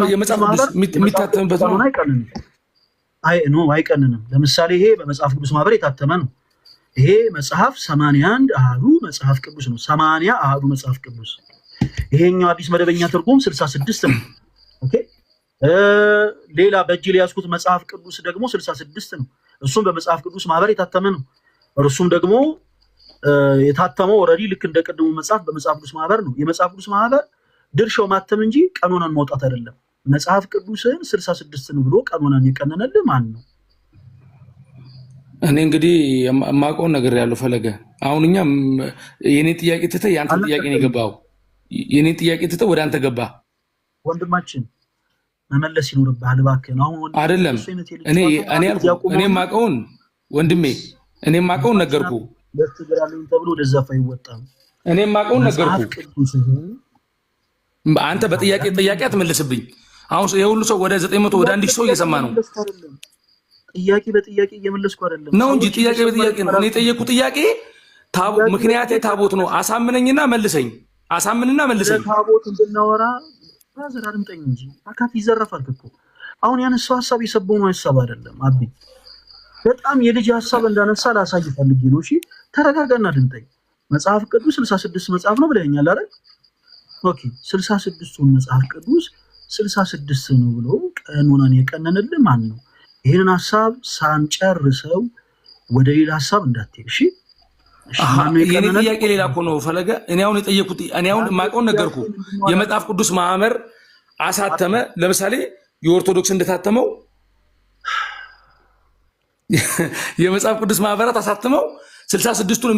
የመጽሐፍ ቅዱስ የሚታተምበት ነው። አይቀንንም። ለምሳሌ ይሄ በመጽሐፍ ቅዱስ ማህበር የታተመ ነው። ይሄ መጽሐፍ 81 አሃዱ መጽሐፍ ቅዱስ ነው። 80 አሃዱ መጽሐፍ ቅዱስ። ይሄኛው አዲስ መደበኛ ትርጉም 66 ነው። ኦኬ ሌላ በእጅ ላይ ያዝኩት መጽሐፍ ቅዱስ ደግሞ 66 ነው። እሱም በመጽሐፍ ቅዱስ ማህበር የታተመ ነው። እርሱም ደግሞ የታተመው ኦልሬዲ ልክ እንደ ቀድሞ መጽሐፍ በመጽሐፍ ቅዱስ ማህበር ነው። የመጽሐፍ ቅዱስ ማህበር ድርሻው ማተም እንጂ ቀኖናን ማውጣት አይደለም። መጽሐፍ ቅዱስን 66 ነው ብሎ ቀኖናን የቀነነልህ ማን ነው? እኔ እንግዲህ የማውቀውን ነገር ያለው ፈለገ። አሁን እኛም የኔ ጥያቄ ትተህ የአንተ ጥያቄ ነው የገባው። የኔ ጥያቄ ትተህ ወደ አንተ ገባ። ወንድማችን መመለስ ይኖርብሃል እባክህን። አሁን አይደለም እኔ የማውቀውን ወንድሜ እኔ የማውቀውን ነገርኩ። ለትግራለኝ ተብሎ ወደዛ አይወጣም። እኔ የማውቀውን ነገርኩ። አንተ በጥያቄ አትመልስብኝ። አሁን የሁሉ ሰው ወደ 900 ወደ 1000 ሰው እየሰማ ነው። ጥያቄ በጥያቄ እየመለስኩ አይደለም ነው እንጂ ጥያቄ በጥያቄ ነው። እኔ የጠየቁ ጥያቄ ምክንያቴ ታቦት ነው። አሳምነኝና መልሰኝ። አሳምንና መልሰኝ። ታቦት እንድናወራ ራዘር አድምጠኝ እንጂ አካት ይዘረፋል እኮ። አሁን ያነሳው ሐሳብ የሰበው ነው ሐሳብ አይደለም። አቢ በጣም የልጅ ሐሳብ እንዳነሳ ላሳይ ፈልጌ ነው። እሺ ተረጋጋና አድምጠኝ። መጽሐፍ ቅዱስ 66 መጽሐፍ ነው ብለኛል አይደል? ኦኬ 66ቱን መጽሐፍ ቅዱስ 66 ነው ብሎ ቀኖናን የቀነነልህ ማን ነው? ይሄንን ሐሳብ ሳንጨርሰው ወደ ሌላ ሐሳብ እንዳትሄድ እሺ። የኔ ጥያቄ ሌላ እኮ ነው ፈለገ። እኔ አሁን የጠየቁት እኔ አሁን የማውቀውን ነገርኩ። የመጽሐፍ ቅዱስ ማህበር አሳተመ። ለምሳሌ የኦርቶዶክስ እንደታተመው የመጽሐፍ ቅዱስ ማህበራት አሳትመው 66ቱን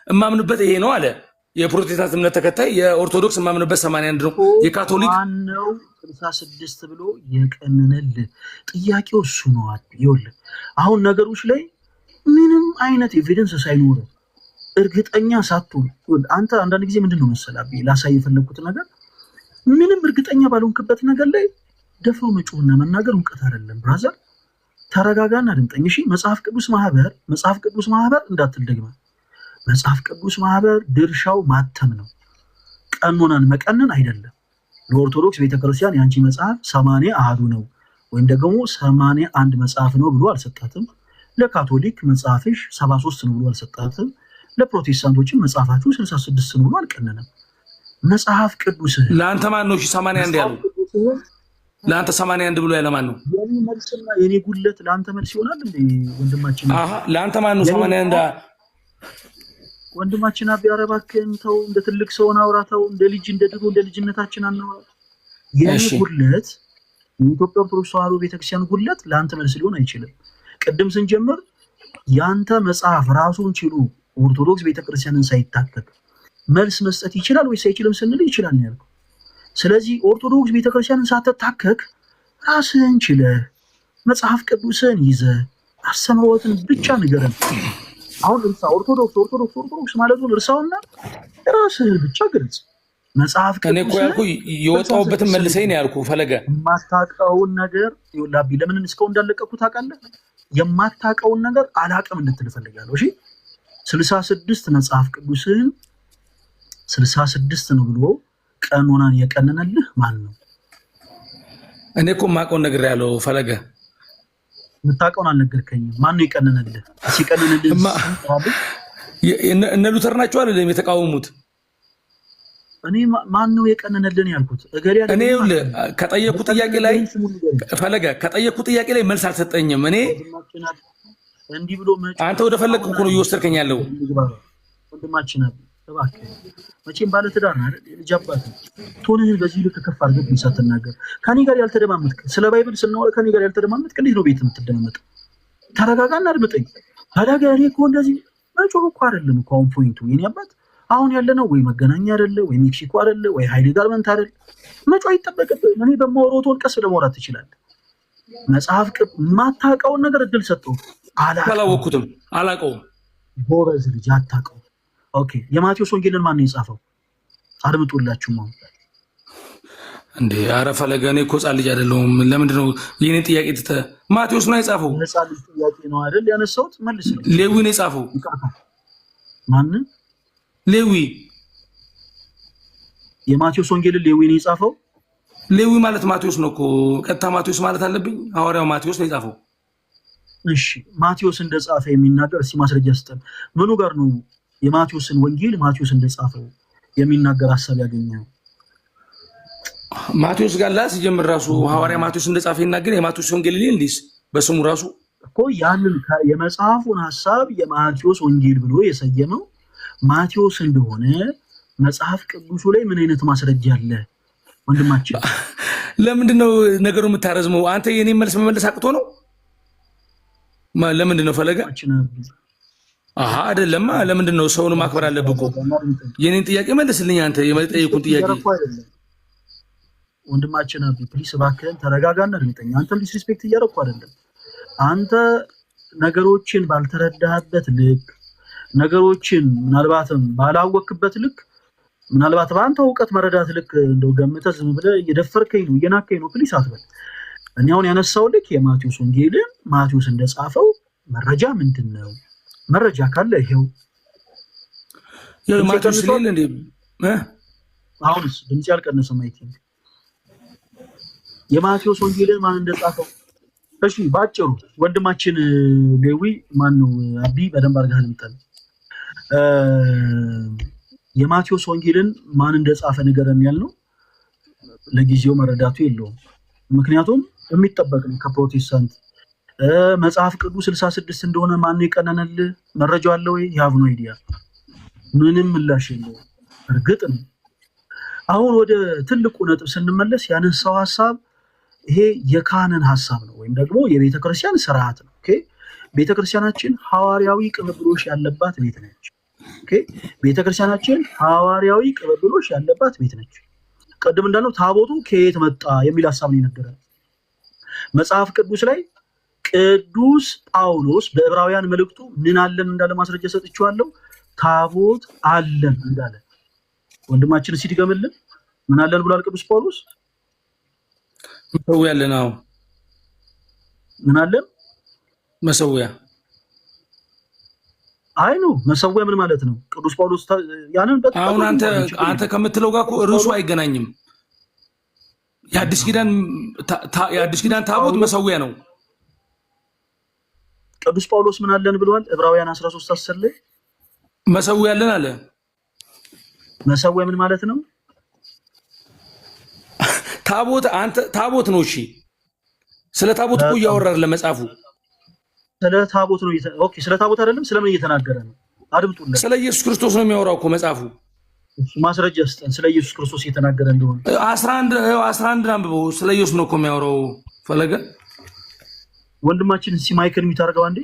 የማምኑበት ይሄ ነው አለ። የፕሮቴስታንት እምነት ተከታይ የኦርቶዶክስ የማምኑበት 81 ነው። የካቶሊክ ማነው 66 ብሎ የቀነነልህ? ጥያቄው እሱ ነው። ይኸውልህ አሁን ነገሮች ላይ ምንም አይነት ኤቪደንስ ሳይኖር እርግጠኛ ሳትሆን አንተ አንዳንድ ጊዜ ምንድነው መሰለህ ላሳይ የፈለኩት ነገር ምንም እርግጠኛ ባልሆንክበት ነገር ላይ ደፍሮ መጮህና መናገር እውቀት አይደለም። ብራዘር ተረጋጋና አድምጠኝ እሺ። መጽሐፍ ቅዱስ ማህበር እንዳትልደግማ። መጽሐፍ ቅዱስ ማህበር ድርሻው ማተም ነው፣ ቀኖናን መቀነን አይደለም። ለኦርቶዶክስ ቤተክርስቲያን ያንቺ መጽሐፍ 80 አሃዱ ነው ወይም ደግሞ 81 መጽሐፍ ነው ብሎ አልሰጣትም። ለካቶሊክ መጽሐፍሽ 73 ነው ብሎ አልሰጣትም። ለፕሮቴስታንቶችም መጽሐፋችሁ 66 ነው ብሎ አልቀነነም። መጽሐፍ ቅዱስ ለአንተ ማን ነው 81 ያለው? ለአንተ 81 ብሎ ያለ ማን ነው? የኔ መልስና የኔ ጉለት ለአንተ መልስ ይሆናል እንዴ ወንድማችን? ለአንተ ማን ነው 81? ወንድማችን አቢ አረባከን ተው፣ እንደ ትልቅ ሰው አውራተው፣ እንደ ልጅ እንደ ድሮ እንደ ልጅነታችን አናወራ። የኔ ጉለት የኢትዮጵያ ኦርቶዶክስ ተዋሕዶ ቤተክርስቲያን ጉለት ለአንተ መልስ ሊሆን አይችልም። ቅድም ስንጀምር ያንተ መጽሐፍ ራሱን ችሎ ኦርቶዶክስ ቤተክርስቲያንን ሳይታከክ መልስ መስጠት ይችላል ወይስ አይችልም ስንል ይችላል ያልከው። ስለዚህ ኦርቶዶክስ ቤተክርስቲያንን ሳትታከክ ራስህን ችለህ መጽሐፍ ቅዱስን ይዘህ አስተምህሮትን ብቻ ንገረን። አሁን ኦርቶዶክስ ማለቱን እርሳውና ራስህን ብቻ ግልጽ። መጽሐፍ ቅዱስ እኔ እኮ ያልኩህ የወጣሁበትን መልሰኝ ነው ያልኩህ ፈለገ። የማታውቀውን ነገር ይኸውልህ ለምን እስካሁን እንዳለቀኩት ታውቃለህ? የማታውቀውን ነገር አላውቅም እንድትል እፈልጋለሁ። እሺ 66 መጽሐፍ ቅዱስን 66 ነው ብሎ ቀኖናን የቀነነልህ ማን ነው? እኔ እኮ የማውቀውን ነገር ያለው ፈለገ። የምታውቀውን አልነገርከኝም። ማን ነው የቀነነልህ? ሲቀነነልህ እነ ሉተር ናቸው አይደለም የተቃወሙት? እኔ ማን ነው የቀነነልን ያልኩት? እኔ ይኸውልህ ከጠየኩ ጥያቄ ላይ ፈለገ ከጠየኩ ጥያቄ ላይ መልስ አልሰጠኝም። እኔ እንዲህ ብሎ አንተ ወደ ፈለግኩ እኮ ነው እየወሰድከኝ ያለው። ወንድማችን እባክህ መቼም ባለ ትዳር አይደል? ልጅ አባት ቶንህን በዚህ ልክ ከፍ አድርገህ ሳትናገር ከኔ ጋር ያልተደማመጥክ፣ ስለ ባይብል ስናወራ ከኔ ጋር ያልተደማመጥክ እንዴት ነው ቤት የምትደማመጥ? ተረጋጋና አድምጠኝ። ታዲያ እኔ እኮ እንደዚህ መጮህ እኮ አይደለም እኮ አሁን ፖይንቱ የኔ አባት አሁን ያለነው ወይ መገናኛ አይደለ ወይ ሜክሲኮ አይደለ ወይ ኃይሌ ጋርመንት አይደለ። መጮህ አይጠበቅብህም። እኔ በማወራው ቶን ቀስ ብለህ ማውራት ትችላለህ። መጽሐፍ የማታውቀውን ነገር እድል ሰጠው። አላወቅኩትም፣ አላውቀውም። ጎበዝ ልጅ አታውቀውም። ኦኬ የማቴዎስ ወንጌልን ማን ነው የጻፈው? አድምጡላችሁ ነው እንዴ? ኧረ ፈለገ፣ እኔ እኮ ሕፃን ልጅ አይደለሁም። ለምንድን ነው የኔን ጥያቄ ትተህ? ማቴዎስ ነው የጻፈው። ሕፃን ልጅ ጥያቄ ነው አይደል ያነሳሁት? መልስልኝ። ሌዊ ነው የጻፈው። ማን? ሌዊ። የማቴዎስ ወንጌልን ሌዊ ነው የጻፈው። ሌዊ ማለት ማቴዎስ ነው እኮ። ቀጥታ ማቴዎስ ማለት አለብኝ? ሐዋርያው ማቴዎስ ነው የጻፈው። እሺ ማቴዎስ እንደጻፈ የሚናገር እስኪ ማስረጃ ስጠን። ምኑ ጋር ነው የማቴዎስን ወንጌል ማቴዎስ እንደጻፈው የሚናገር ሐሳብ ያገኘው? ማቴዎስ ጋር ሲጀምር ራሱ ሐዋርያ ማቴዎስ እንደጻፈ ይናገር። የማቴዎስ ወንጌል ሊልስ በስሙ ራሱ እኮ ያንን የመጽሐፉን ሐሳብ የማቴዎስ ወንጌል ብሎ የሰየመው ማቴዎስ እንደሆነ መጽሐፍ ቅዱሱ ላይ ምን አይነት ማስረጃ አለ? ወንድማችን ለምንድን ነው ነገሩ የምታረዝመው? አንተ የኔን መልስ መመለስ አቅቶ ነው? ለምንድን ነው ፈለገ? አይደለም። ለምንድን ነው ሰውን ማክበር አለብህ እኮ። የኔን ጥያቄ መልስልኝ። አንተ የጠየቁን ጥያቄ ወንድማችን አቢ ፕሊስ እባክህን ተረጋጋና እርግጠኛ። አንተም ዲስሪስፔክት እያደረኩ አይደለም። አንተ ነገሮችን ባልተረዳህበት ልክ፣ ነገሮችን ምናልባትም ባላወቅበት ልክ፣ ምናልባት በአንተ እውቀት መረዳት ልክ እንደው ገምተህ ዝም ብለህ እየደፈርከኝ ነው እየናከኝ ነው ፕሊስ አትበል። እኔ አሁን ያነሳው ልክ የማቴዎስ ወንጌልን ማቴዎስ እንደጻፈው መረጃ ምንድን ነው? መረጃ ካለ ይሄው ማቴዎስ ሊል እንዴ? አሁንስ ድምጽ ያልቀነሰው ማይክ የማቴዎስ ወንጌልን ማን እንደጻፈው? እሺ ባጭሩ ወንድማችን ሌዊ ማን ነው? አቢ በደንብ አድርገህ ልምጠን። የማቴዎስ ወንጌልን ማን እንደጻፈ ንገረን ያልነው ለጊዜው መረዳቱ የለውም። ምክንያቱም የሚጠበቅ ነው ከፕሮቴስታንት። መጽሐፍ ቅዱስ 66 እንደሆነ ማን የቀነነልህ መረጃው አለ ወይ? ያቭ ነው አይዲያ ምንም ምላሽ የለውም። እርግጥ ነው አሁን ወደ ትልቁ ነጥብ ስንመለስ ያነሳው ሐሳብ ይሄ የካህንን ሐሳብ ነው ወይም ደግሞ የቤተ ክርስቲያን ስርዓት ነው። ኦኬ ቤተ ክርስቲያናችን ሐዋርያዊ ቅብብሎሽ ያለባት ቤት ነች። ኦኬ ቤተ ክርስቲያናችን ሐዋርያዊ ቅብብሎሽ ያለባት ቤት ነች። ቀደም እንዳለው ታቦቱ ከየት መጣ የሚል ሐሳብ ነው የነገረን መጽሐፍ ቅዱስ ላይ። ቅዱስ ጳውሎስ በዕብራውያን መልእክቱ ምን አለን እንዳለ ማስረጃ ሰጥቼዋለሁ። ታቦት አለን እንዳለ ወንድማችን ሲድገምልን ምን አለን ብሏል ቅዱስ ጳውሎስ? መሰዊያ አለን። አዎ ምን አለን? መሰዊያ። አይ ነው መሰዊያ ምን ማለት ነው? ቅዱስ ጳውሎስ ያንን አሁን አንተ ከምትለው ጋር ርዕሱ አይገናኝም። የአዲስ ኪዳን ታቦት መሰዊያ ነው። ቅዱስ ጳውሎስ ምን አለን ብለዋል? ዕብራውያን 13:10 ላይ መሰዊያ አለን አለ። መሰዊያ ምን ማለት ነው? ታቦት ነው። እሺ ስለ ታቦት እኮ እያወራን ለመጻፉ ስለ ታቦት ነው። ኦኬ ስለ ታቦት አይደለም። ስለምን እየተናገረ ነው? አድምጡልኝ። ስለ ኢየሱስ ክርስቶስ ነው የሚያወራው እኮ መጽሐፉ። ማስረጃ ስጠን ስለ ኢየሱስ ክርስቶስ እየተናገረ እንደሆነ። 11 አንብበው። ስለ ኢየሱስ ነው እኮ የሚያወራው ፈለገ። ወንድማችን ማይክን የሚታርገው አንዴ።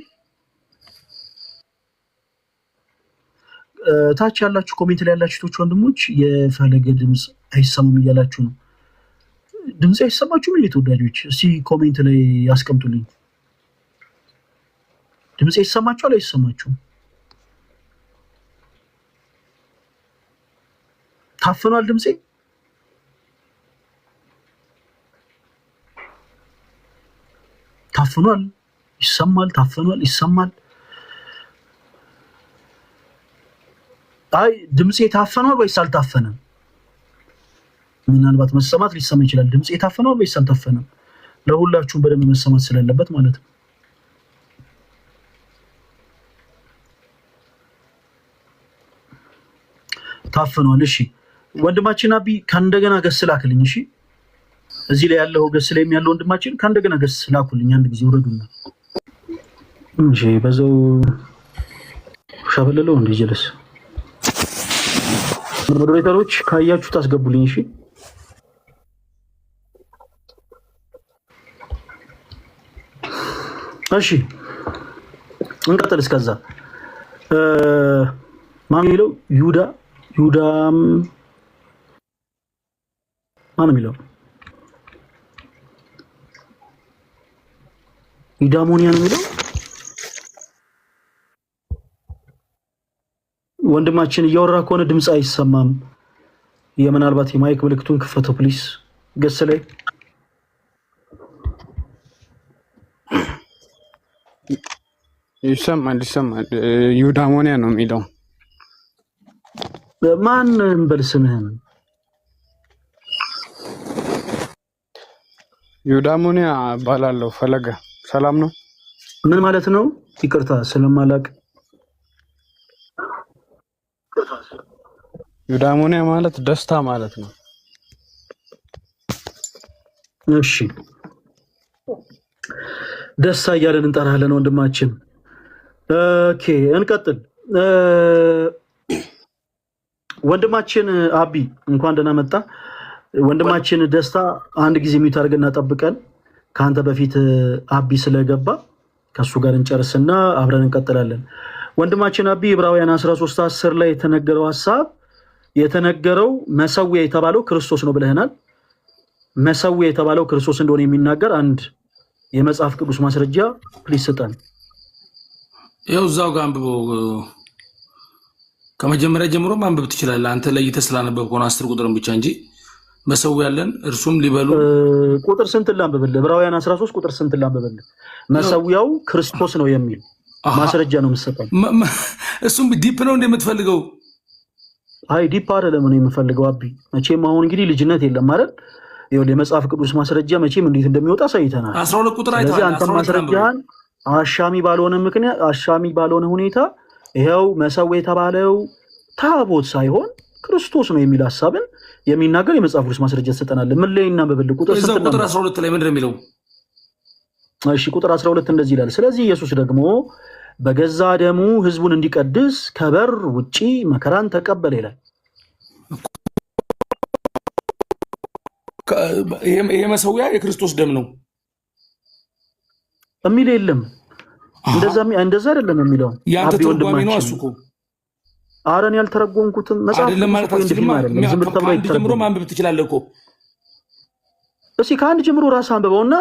ታች ያላችሁ ኮሜንት ላይ ያላችሁ ቶች ወንድሞች የፈለገ ድምፅ አይሰማም እያላችሁ ነው። ድምፅ አይሰማችሁም? እንዴ ተወዳጆች እስቲ ኮሜንት ላይ ያስቀምጡልኝ። ድምፅ ይሰማችኋል አይሰማችሁም? ታፍኗል ድምፄ? ታፍኗል? ይሰማል? ታፍኗል? ይሰማል? አይ ድምፄ ታፍኗል ወይስ አልታፈነም? ምናልባት መሰማት ሊሰማ ይችላል። ድምፄ ታፍኗል ወይስ አልታፈነም? ለሁላችሁም በደንብ መሰማት ስለሌለበት ማለት ነው። ታፍኗል። እሺ ወንድማችን አቢ ከእንደገና ገስ ላክልኝ። እሺ እዚህ ላይ ያለው ገስ ላይ ያለው ወንድማችን ከእንደገና ገስ ላኩልኝ። አንድ ጊዜ ወረዱና እሺ በዛው ሻበለለው እንደ ጀለስ ሞዴሬተሮች ካያችሁ ታስገቡልኝ። እሺ እሺ እንቀጥል። እስከዛ ማን የሚለው ይሁዳም ማን የሚለው ይዳሞኒያ ነው የሚለው ወንድማችን እያወራ ከሆነ ድምጽ አይሰማም። የምናልባት የማይክ ምልክቱን ክፈተው ፕሊስ። ገስ ላይ ይሰማል። ዩዳሞኒያ ነው የሚለው። ማን በልስምህን ዩዳሞኒያ ባላለው ፈለገ ሰላም ነው። ምን ማለት ነው? ይቅርታ ስለማላቅ። ዩዳሞኒያ ማለት ደስታ ማለት ነው። እሺ ደስታ እያለን እንጠራለን ወንድማችን። ኦኬ እንቀጥል። ወንድማችን አቢ እንኳን ደህና መጣ። ወንድማችን ደስታ አንድ ጊዜ ሚዩት አድርገና ጠብቀን ካንተ በፊት አቢ ስለገባ ከሱ ጋር እንጨርስና አብረን እንቀጥላለን። ወንድማችን አቢ ዕብራውያን 13:10 ላይ የተነገረው ሐሳብ የተነገረው መሰዊያ የተባለው ክርስቶስ ነው ብለህናል። መሰዊያ የተባለው ክርስቶስ እንደሆነ የሚናገር አንድ የመጽሐፍ ቅዱስ ማስረጃ ፕሊስ ስጠን። ይኸው እዛው ጋር አንብበው። ከመጀመሪያ ጀምሮ ማንበብ ትችላለህ። አንተ ለይተህ ስላነበብከው ነው 10 ቁጥርን ብቻ እንጂ መሰዊያ ያለን እርሱም ሊበሉ ቁጥር ስንት ላንብብልህ? ዕብራውያን 13 ቁጥር ስንት ላንብብልህ? መሰዊያው ክርስቶስ ነው የሚል ማስረጃ ነው የምትሰጠው። እሱም ዲፕ ነው እንደምትፈልገው? አይ ዲፕ አይደለም ነው የምፈልገው አቢ። መቼም አሁን እንግዲህ ልጅነት የለም ማለት ይኸውልህ የመጽሐፍ ቅዱስ ማስረጃ መቼም እንዴት እንደሚወጣ ሳይተናል። 12 ቁጥር አይተሃል። ስለዚህ አንተ ማስረጃህን አሻሚ ባልሆነ ሁኔታ ይኸው መሰዊያ የተባለው ታቦት ሳይሆን ክርስቶስ ነው የሚል ሐሳብን የሚናገር የመጽሐፍ ቅዱስ ማስረጃ ተሰጠናል። ምን ላይ እናንብብልህ? ቁጥር 12 ላይ ምንድን ነው የሚለው? እሺ ቁጥር 12 እንደዚህ ይላል። ስለዚህ ኢየሱስ ደግሞ በገዛ ደሙ ሕዝቡን እንዲቀድስ ከበር ውጪ መከራን ተቀበለ ይላል። ይሄ መሰዊያ የክርስቶስ ደም ነው የሚል የለም። እንደዛ አይደለም የሚለው ያንተ ትርጓሜ ነው። እሱ እኮ አረን ያልተረጎምኩትም መጽሐፍ አይደለም ማለት አይደለም። ዝም ብለህ ከአንድ ጀምሮ ማንበብ ትችላለህ እኮ። እስኪ ከአንድ ጀምሮ ራስህ አንብበውና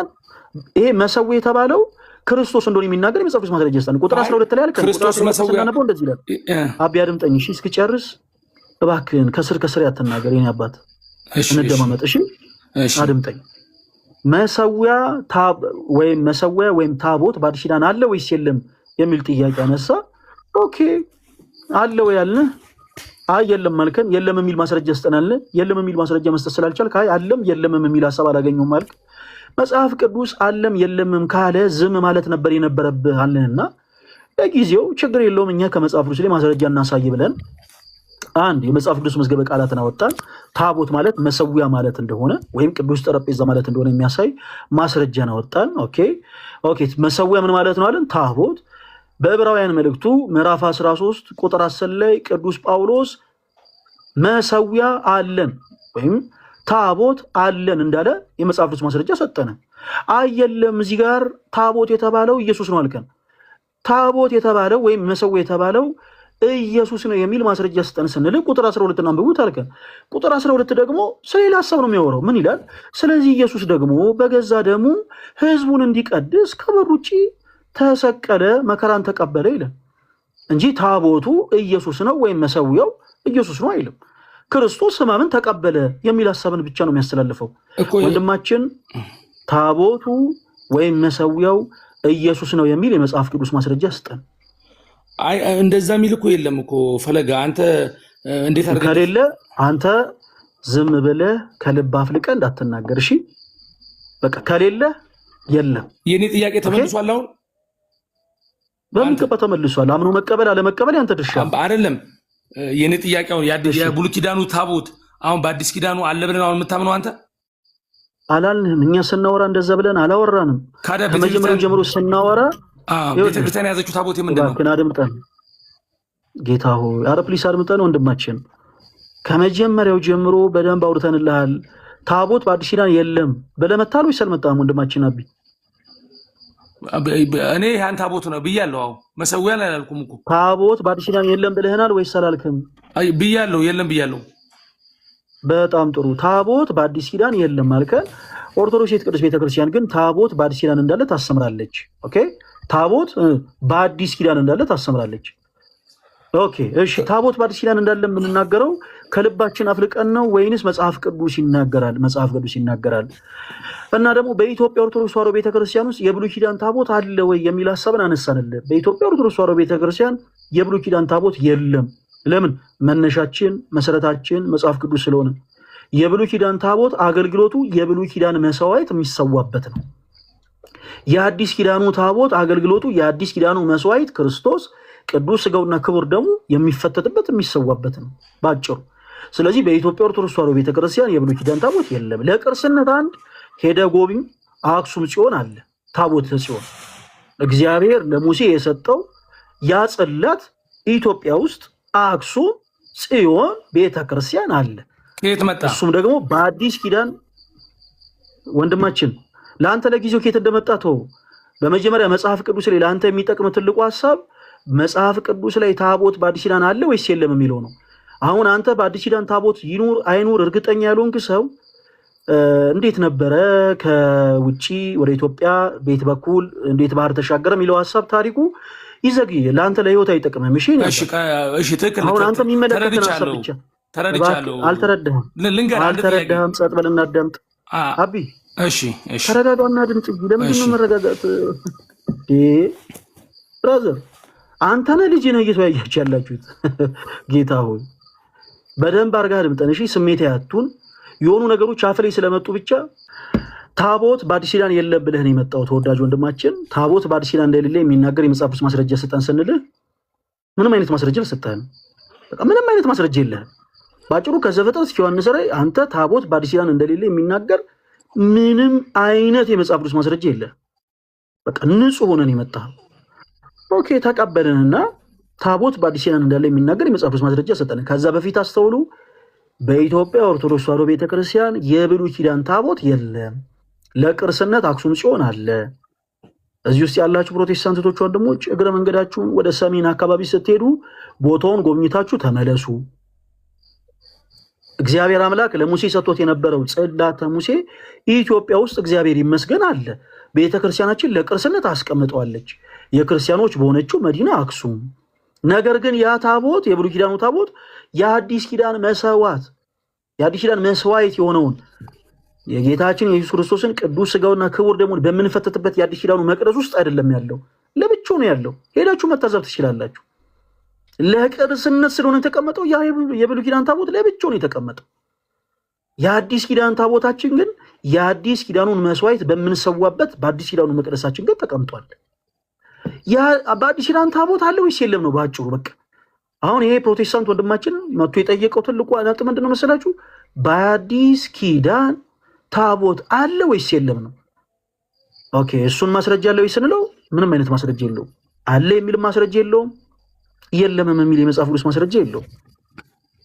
ይሄ መሰዊያ የተባለው ክርስቶስ እንደሆነ የሚናገር የመጽሐፍ ቅዱስ ማስረጃ ይስጠን። ቁጥር 12 ላይ አልከኝ። ቁጥር 12 ስናነበው እንደዚህ ይላል። አቢ አድምጠኝ እሺ፣ እስክጨርስ እባክህን ከስር ያትናገር የኔ አባት። እንደማመጥ እሺ፣ አድምጠኝ። መሰዊያ ወይም ታቦት በአዲስ ኪዳን አለ ወይስ የለም የሚል ጥያቄ አነሳ። ኦኬ አለ ወይ ያልነህ፣ አይ የለም ማልከን፣ የለም የሚል ማስረጃ ስጠናል። የለም የሚል ማስረጃ መስጠት ስላልቻልክ አይ አለም የለምም የሚል ሐሳብ አላገኘሁም ማልክ። መጽሐፍ ቅዱስ አለም የለምም ካለ ዝም ማለት ነበር የነበረብህ አለንና ለጊዜው ችግር የለውም እኛ ከመጽሐፍ ቅዱስ ላይ ማስረጃ እናሳይ ብለን አንድ የመጽሐፍ ቅዱስ መዝገበ ቃላትን አወጣን። ታቦት ማለት መሰዊያ ማለት እንደሆነ ወይም ቅዱስ ጠረጴዛ ማለት እንደሆነ የሚያሳይ ማስረጃን አወጣን። ኦኬ መሰዊያ ምን ማለት ነው አለን? ታቦት በዕብራውያን መልእክቱ ምዕራፍ 13 ቁጥር 10 ላይ ቅዱስ ጳውሎስ መሰዊያ አለን ወይም ታቦት አለን እንዳለ የመጽሐፍ ቅዱስ ማስረጃ ሰጠነ። አየለም እዚህ ጋር ታቦት የተባለው ኢየሱስ ነው አልከን። ታቦት የተባለው ወይም መሰዊያ የተባለው ኢየሱስ ነው የሚል ማስረጃ ስጠን ስንል ቁጥር 12 አንብቡት አልከን። ቁጥር 12 ደግሞ ስለሌላ ሐሳብ ነው የሚያወራው። ምን ይላል? ስለዚህ ኢየሱስ ደግሞ በገዛ ደሙ ሕዝቡን እንዲቀድስ ከበር ውጪ ተሰቀለ፣ መከራን ተቀበለ ይላል እንጂ ታቦቱ ኢየሱስ ነው ወይም መሰዊያው ኢየሱስ ነው አይልም። ክርስቶስ ሕማምን ተቀበለ የሚል ሐሳብን ብቻ ነው የሚያስተላልፈው። ወንድማችን ታቦቱ ወይም መሰዊያው ኢየሱስ ነው የሚል የመጽሐፍ ቅዱስ ማስረጃ ስጠን። አይ እንደዛ የሚል እኮ የለም እኮ ፈለጋ። አንተ እንዴት አድርገህ ከሌለ አንተ ዝም ብለህ ከልብ አፍልቀህ እንዳትናገር እሺ። በቃ ከሌለ የለም። የኔ ጥያቄ ተመልሷል። አሁን በሚገባ ተመልሷል። አምኖ መቀበል አለመቀበል ያንተ ድርሻ አይደለም። የኔ ጥያቄ አሁን የብሉይ ኪዳኑ ታቦት አሁን በአዲስ ኪዳኑ አለ ብለን አሁን የምታምነው አንተ አላልንም። እኛ ስናወራ እንደዛ ብለን አላወራንም። ከመጀመሪያው ጀምሮ ስናወራ ቤተክርስቲያን የያዘችው ታቦት ምንድን ነው? አድምጠን ጌታ ሆይ፣ ኧረ ፕሊስ አድምጠን ወንድማችን። ከመጀመሪያው ጀምሮ በደንብ አውርተንልሃል። ታቦት በአዲስ ኪዳን የለም ብለህ መታል ወይስ አልመጣህም ወንድማችን አቢ? እኔ ያን ታቦት ነው ብያለሁ። አዎ መሰዊያ ላይ አላልኩም እኮ። ታቦት በአዲስ ኪዳን የለም ብለህናል ወይስ አላልክም? ብያለሁ፣ የለም ብያለሁ። በጣም ጥሩ። ታቦት በአዲስ ኪዳን የለም አልከን። ኦርቶዶክስ ቅዱስ ቤተክርስቲያን ግን ታቦት በአዲስ ኪዳን እንዳለ ታስተምራለች። ኦኬ፣ ታቦት በአዲስ ኪዳን እንዳለ ታስተምራለች። ኦኬ፣ እሺ። ታቦት በአዲስ ኪዳን እንዳለ የምንናገረው ከልባችን አፍልቀን ነው ወይንስ መጽሐፍ ቅዱስ ይናገራል? መጽሐፍ ቅዱስ ይናገራል። እና ደግሞ በኢትዮጵያ ኦርቶዶክስ ተዋሕዶ ቤተክርስቲያን ውስጥ የብሉይ ኪዳን ታቦት አለ ወይ የሚል ሀሳብን አነሳንልህ። በኢትዮጵያ ኦርቶዶክስ ተዋሕዶ ቤተክርስቲያን የብሉይ ኪዳን ታቦት የለም። ለምን? መነሻችን መሰረታችን መጽሐፍ ቅዱስ ስለሆነ። የብሉይ ኪዳን ታቦት አገልግሎቱ የብሉይ ኪዳን መስዋዕት የሚሰዋበት ነው። የአዲስ ኪዳኑ ታቦት አገልግሎቱ የአዲስ ኪዳኑ መስዋዕት ክርስቶስ ቅዱስ ሥጋውና ክቡር ደሙ የሚፈተትበት የሚሰዋበት ነው ባጭሩ። ስለዚህ በኢትዮጵያ ኦርቶዶክስ ተዋሕዶ ቤተክርስቲያን የብሉይ ኪዳን ታቦት የለም። ለቅርስነት አንድ ሄደ ጎብኝ አክሱም ጽዮን አለ። ታቦተ ጽዮን እግዚአብሔር ለሙሴ የሰጠው ያ ጽላት ኢትዮጵያ ውስጥ አክሱም ጽዮን ቤተክርስቲያን አለ። ከየት መጣ? እሱም ደግሞ በአዲስ ኪዳን ወንድማችን ለአንተ ለጊዜው ከየት እንደመጣ ተው። በመጀመሪያ መጽሐፍ ቅዱስ ላይ ለአንተ የሚጠቅም ትልቁ ሀሳብ መጽሐፍ ቅዱስ ላይ ታቦት በአዲስ ኪዳን አለ ወይስ የለም የሚለው ነው። አሁን አንተ በአዲስ ኪዳን ታቦት ይኑር አይኑር እርግጠኛ ያልሆንክ ሰው እንዴት ነበረ ከውጪ ወደ ኢትዮጵያ ቤት በኩል እንዴት ባህር ተሻገረ የሚለው ሀሳብ ታሪኩ ይዘግይ፣ ለአንተ ለህይወት አይጠቅምም። እሺ ትክክል። አሁን አንተ የሚመለከተን ሀሳብ ብቻ ተረድቻለሁ። አልተረዳህም። ጸጥ በልና አዳምጥ። አቢ ተረጋጋና ድምፅ። ለምንድን ነው መረጋጋት? ብራዘር አንተ ነህ ልጅ ነህ እየተወያያችሁ ያላችሁት። ጌታ ሆይ በደንብ አድርጋ ድምጠን። እሺ ስሜት ያቱን የሆኑ ነገሮች አፍ ላይ ስለመጡ ብቻ ታቦት በአዲስ ኪዳን የለም ብለህ ነው የመጣው። ተወዳጅ ወንድማችን ታቦት በአዲስ ኪዳን እንደሌለ የሚናገር የመጽሐፍ ቅዱስ ማስረጃ ስጠን ስንልህ ምንም አይነት ማስረጃ አልሰጠህም። በቃ ምንም አይነት ማስረጃ የለህም። ባጭሩ ከዘፍጥረት እስከ ዮሐንስ ራዕይ አንተ ታቦት በአዲስ ኪዳን እንደሌለ የሚናገር ምንም አይነት የመጽሐፍ ቅዱስ ማስረጃ የለህም። በቃ ንጹህ ሆነን የመጣኸው። ኦኬ ተቀበልንና ታቦት በአዲስ ኪዳን እንዳለ የሚናገር የመጽሐፍ ቅዱስ ማስረጃ ሰጠን። ከዛ በፊት አስተውሉ፣ በኢትዮጵያ ኦርቶዶክስ ተዋሕዶ ቤተክርስቲያን የብሉይ ኪዳን ታቦት የለም። ለቅርስነት አክሱም ጽዮን አለ። እዚህ ውስጥ ያላችሁ ፕሮቴስታንቶች ወንድሞች እግረ መንገዳችሁን ወደ ሰሜን አካባቢ ስትሄዱ ቦታውን ጎብኝታችሁ ተመለሱ። እግዚአብሔር አምላክ ለሙሴ ሰጥቶት የነበረው ጽላተ ሙሴ ኢትዮጵያ ውስጥ እግዚአብሔር ይመስገን አለ። ቤተክርስቲያናችን ለቅርስነት አስቀምጠዋለች፣ የክርስቲያኖች በሆነችው መዲና አክሱም። ነገር ግን ያ ታቦት የብሉይ ኪዳኑ ታቦት የአዲስ ኪዳን መስዋዕት የሆነውን የጌታችን የኢየሱስ ክርስቶስን ቅዱስ ሥጋውና ክቡር ደሙን በምንፈተትበት የአዲስ ኪዳኑ መቅደስ ውስጥ አይደለም ያለው፣ ለብቻው ነው ያለው። ሄዳችሁ መታዘብ ትችላላችሁ። ለቅርስነት ስለሆነ የተቀመጠው ያ የብሉይ ኪዳን ታቦት ለብቻው ነው የተቀመጠው። የአዲስ ኪዳን ታቦታችን ግን የአዲስ ኪዳኑን መስዋዕት በምንሰዋበት በአዲስ ኪዳኑ መቅደሳችን ግን ተቀምጧል። በአዲስ ኪዳን ታቦት አለ ወይስ የለም ነው ባጭሩ። በቃ አሁን ይሄ ፕሮቴስታንት ወንድማችን መጥቶ የጠየቀው ትልቁ ነጥብ ምንድን ነው መሰላችሁ? በአዲስ ኪዳን ታቦት አለ ወይስ የለም ነው። ኦኬ እሱን ማስረጃ አለ ወይ ስንለው ምንም አይነት ማስረጃ የለውም። አለ የሚል ማስረጃ የለውም፣ የለምም የሚል የመጽሐፍ ቅዱስ ማስረጃ የለውም።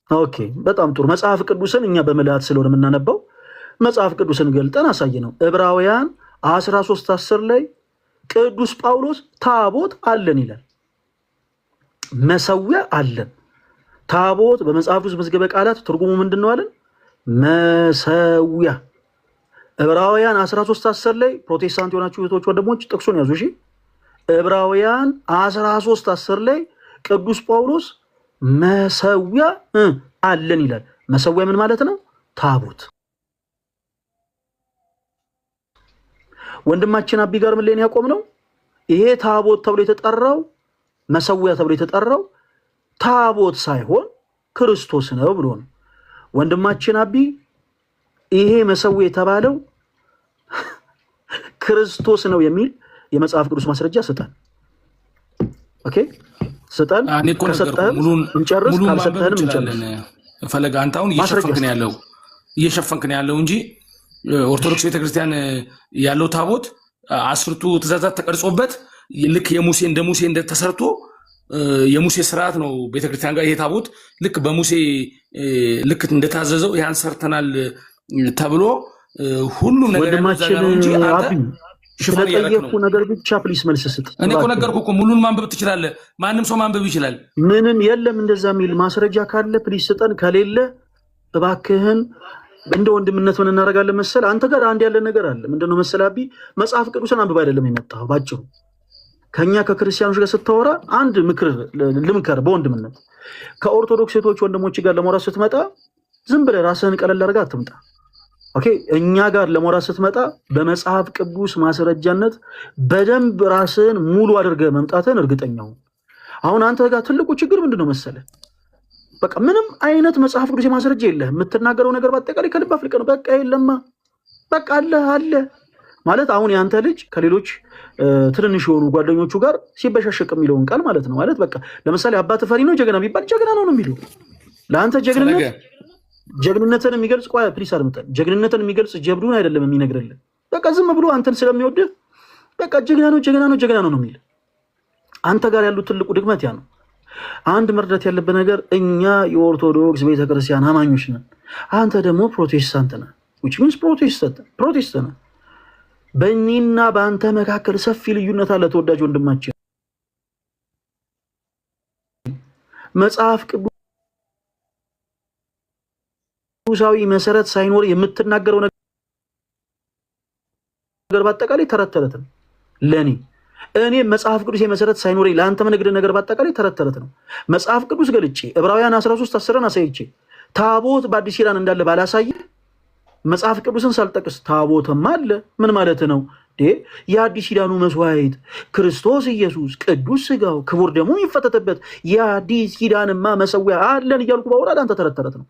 ኦኬ በጣም ጥሩ። መጽሐፍ ቅዱስን እኛ በምልአት ስለሆነ የምናነባው መጽሐፍ ቅዱስን ገልጠን አሳየ ነው። ዕብራውያን 13:10 ላይ ቅዱስ ጳውሎስ ታቦት አለን ይላል። መሰዊያ አለን። ታቦት በመጽሐፍ ቅዱስ መዝገበ ቃላት ትርጉሙ ምንድን ነው አለን? መሰዊያ። ዕብራውያን 13:10 ላይ ፕሮቴስታንት የሆናችሁ እህቶች ወንድሞች ጥቅሱን ያዙ። እሺ ዕብራውያን 13:10 ላይ ቅዱስ ጳውሎስ መሰዊያ አለን ይላል። መሰዊያ ምን ማለት ነው? ታቦት። ወንድማችን አቢ ጋር ምን ላይ ያቆም ነው? ይሄ ታቦት ተብሎ የተጠራው መሰዊያ ተብሎ የተጠራው ታቦት ሳይሆን ክርስቶስ ነው ብሎ ነው። ወንድማችን አቢ ይሄ መሰዊያ የተባለው ክርስቶስ ነው የሚል የመጽሐፍ ቅዱስ ማስረጃ ስጠን። ኦኬ ስጠን። ከሰጠህም እንጨርስ፣ ካልሰጠህንም እንጨርስ። ፈለገ አንተ አሁን እየሸፈንክ ነው ያለው እንጂ ኦርቶዶክስ ቤተክርስቲያን ያለው ታቦት 10ቱ ትእዛዛት ተቀርጾበት ልክ እንደ ሙሴ እንደተሰርቶ የሙሴ ስርዓት ነው ቤተክርስቲያን ጋር ይሄ ታቦት ልክ በሙሴ ልክ እንደታዘዘው ያን ሰርተናል ተብሎ ሁሉም ነገር ወንድማችን ሽፋን ስለጠየቅኩ ነገር ብቻ ፕሊስ መልስ ስጥ። እኔ እኮ ነገርኩህ እኮ ሙሉን ማንበብ ትችላለህ። ማንም ሰው ማንበብ ይችላል። ምንም የለም እንደዛ የሚል ማስረጃ ካለ ፕሊስ ስጠን። ከሌለ እባክህን እንደ ወንድምነት ምን እናደርጋለን መሰለህ? አንተ ጋር አንድ ያለ ነገር አለ። ምንድነው መሰለህ አቢ፣ መጽሐፍ ቅዱስን አንብባ አይደለም የመጣው። ባጭሩ ከኛ ከክርስቲያኖች ጋር ስታወራ አንድ ምክር ልምከር በወንድምነት። ከኦርቶዶክስ ሴቶች ወንድሞች ጋር ለማውራት ስትመጣ ዝም ብለህ ራስህን ቀለል አድርገህ አትምጣ። ኦኬ፣ እኛ ጋር ለማውራት ስትመጣ በመጽሐፍ ቅዱስ ማስረጃነት በደንብ ራስህን ሙሉ አድርገህ መምጣትህን እርግጠኛው። አሁን አንተ ጋር ትልቁ ችግር ምንድነው መሰለህ? በቃ ምንም አይነት መጽሐፍ ቅዱስ ማስረጃ የለህም። የምትናገረው ነገር በአጠቃላይ ከልብ አፍልቀህ ነው። በቃ የለማ በቃ አለ ማለት አሁን ያንተ ልጅ ከሌሎች ትንንሽ የሆኑ ጓደኞቹ ጋር ሲበሻሸቅ የሚለውን ቃል ማለት ነው። ማለት በቃ ለምሳሌ አባት ፈሪ ነው ጀግና ቢባል ጀግና ነው የሚለው ለአንተ ጀግንነትን የሚገልጽ ቆይ ፕሊስ አድምጠን፣ ጀግንነትን የሚገልጽ ጀብዱን አይደለም የሚነግርልህ። በቃ ዝም ብሎ አንተን ስለሚወድህ በቃ ጀግና ነው የሚል። አንተ ጋር ያሉት ትልቁ ድክመት ያ ነው። አንድ መርዳት ያለበት ነገር እኛ የኦርቶዶክስ ቤተክርስቲያን አማኞች ነን፣ አንተ ደግሞ ፕሮቴስታንት ነህ። which means ፕሮቴስታንት ነህ። በእኔና በአንተ መካከል ሰፊ ልዩነት አለ። ተወዳጅ ወንድማችን መጽሐፍ ቅዱሳዊ መሰረት ሳይኖር የምትናገረው ነገር በአጠቃላይ ተረት ተረት ነው ለኔ። እኔ መጽሐፍ ቅዱስ የመሰረት ሳይኖር ለአንተ መነግድ ነገር በአጠቃላይ ተረት ተረት ነው። መጽሐፍ ቅዱስ ገልጬ ዕብራውያን 13:10 አሳይቼ ታቦት በአዲስ ኪዳን እንዳለ ባላሳይ መጽሐፍ ቅዱስን ሳልጠቅስ ታቦትም አለ ምን ማለት ነው? የአዲስ ኪዳኑ መስዋዕት ክርስቶስ ኢየሱስ ቅዱስ ስጋው ክቡር ደሙ የሚፈተተበት የአዲስ ኪዳንማ መሰዊያ አለን እያልኩ ባወራ አንተ ተረት ተረት ነው።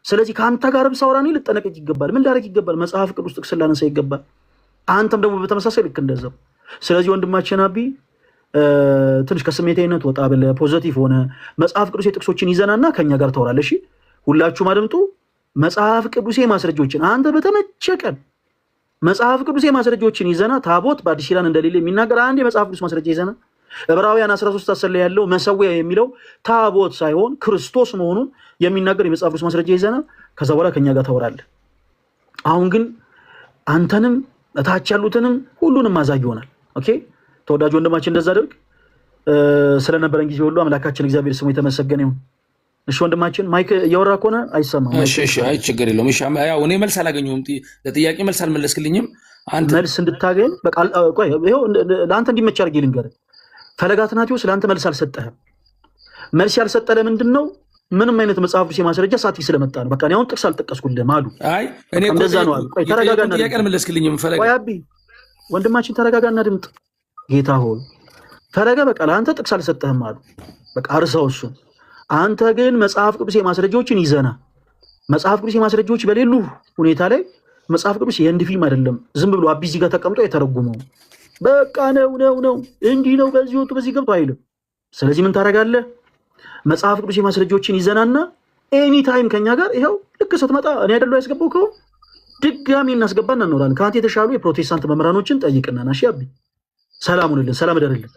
ስለዚህ ከአንተ ጋርም ሳውራኒ ልጠነቀቅ ይገባል። ምን ላደርግ ይገባል? መጽሐፍ ቅዱስ ጥቅስ ላነሳ ይገባል። አንተም ደግሞ በተመሳሳይ ልክ እንደዛው። ስለዚህ ወንድማችን አቢ ትንሽ ከስሜታዊነት ወጣ ብለህ ፖዚቲቭ ሆነ መጽሐፍ ቅዱስ የጥቅሶችን ይዘናና ከኛ ጋር ታወራለሽ። ሁላችሁም አድምጡ። መጽሐፍ ቅዱስ ማስረጃዎችን አንተ በተመቸቀን መጽሐፍ ቅዱስ ማስረጃዎችን ይዘና ታቦት በአዲስ ኪዳን እንደሌለ የሚናገር አንድ የመጽሐፍ ቅዱስ ማስረጃ ይዘና ዕብራውያን 13:10 ላይ ያለው መሰዊያ የሚለው ታቦት ሳይሆን ክርስቶስ መሆኑን የሚናገር የመጽሐፍ ቅዱስ ማስረጃ ይዘና ከዛ በኋላ ከኛ ጋር ታወራለህ። አሁን ግን አንተንም እታች ያሉትንም ሁሉንም ማዛግ ይሆናል። ኦኬ ተወዳጅ ወንድማችን እንደዛ አድርግ። ስለነበረን ጊዜ ሁሉ አምላካችን እግዚአብሔር ስሙ የተመሰገነ ይሁን። እሺ ወንድማችን ማይክ እያወራ ከሆነ አይሰማም። እሺ አይ ችግር የለውም። እሺ ያው እኔ መልስ አላገኘሁም። ለጥያቄ መልስ አልመለስክልኝም። አንተ መልስ እንድታገኝ በቃ ቆይ ይሄው ለአንተ እንዲመች አድርጌ ልንገርህ። ፈለገ አትናቴዎስ ለአንተ መልስ አልሰጠህም። መልስ ያልሰጠህ ለምንድን ነው? ምንም አይነት መጽሐፍ ቅዱስ ማስረጃ ሳትይ ስለመጣ ነው። በቃ እኔ አሁን ጥቅስ አልጠቀስኩልህም አሉ። አይ እኔ እንደዛ ነው አሉ። ቆይ ተረጋጋና ጥያቄ አልመለስክልኝም። ፈለገ ቆይ አቢ ወንድማችን ተረጋጋና ድምጥ። ጌታ ሆይ ፈለገ በቃ ለአንተ ጥቅስ አልሰጠህም አሉ። በቃ አርሳው እሱን። አንተ ግን መጽሐፍ ቅዱስ ማስረጃዎችን ይዘና መጽሐፍ ቅዱስ ማስረጃዎች በሌሉ ሁኔታ ላይ መጽሐፍ ቅዱስ የህንድ ፊልም አይደለም። ዝም ብሎ አቢ እዚህ ጋር ተቀምጦ የተረጉመው በቃ ነው እንዲህ ነው በዚህ ወጡ በዚህ ገብቶ አይልም። ስለዚህ ምን ታደርጋለህ? መጽሐፍ ቅዱስ ማስረጃዎችን ይዘናና ኤኒ ታይም ከኛ ጋር ይሄው ልክ ስትመጣ እኔ አይደለው ያስገባው ከሆነ ድጋሚ እናስገባና እንኖራለን። ከአንተ የተሻሉ የፕሮቴስታንት መምህራኖችን ጠይቅና ናሺ አቢ ሰላም ሁንልን፣ ሰላም እደርልን።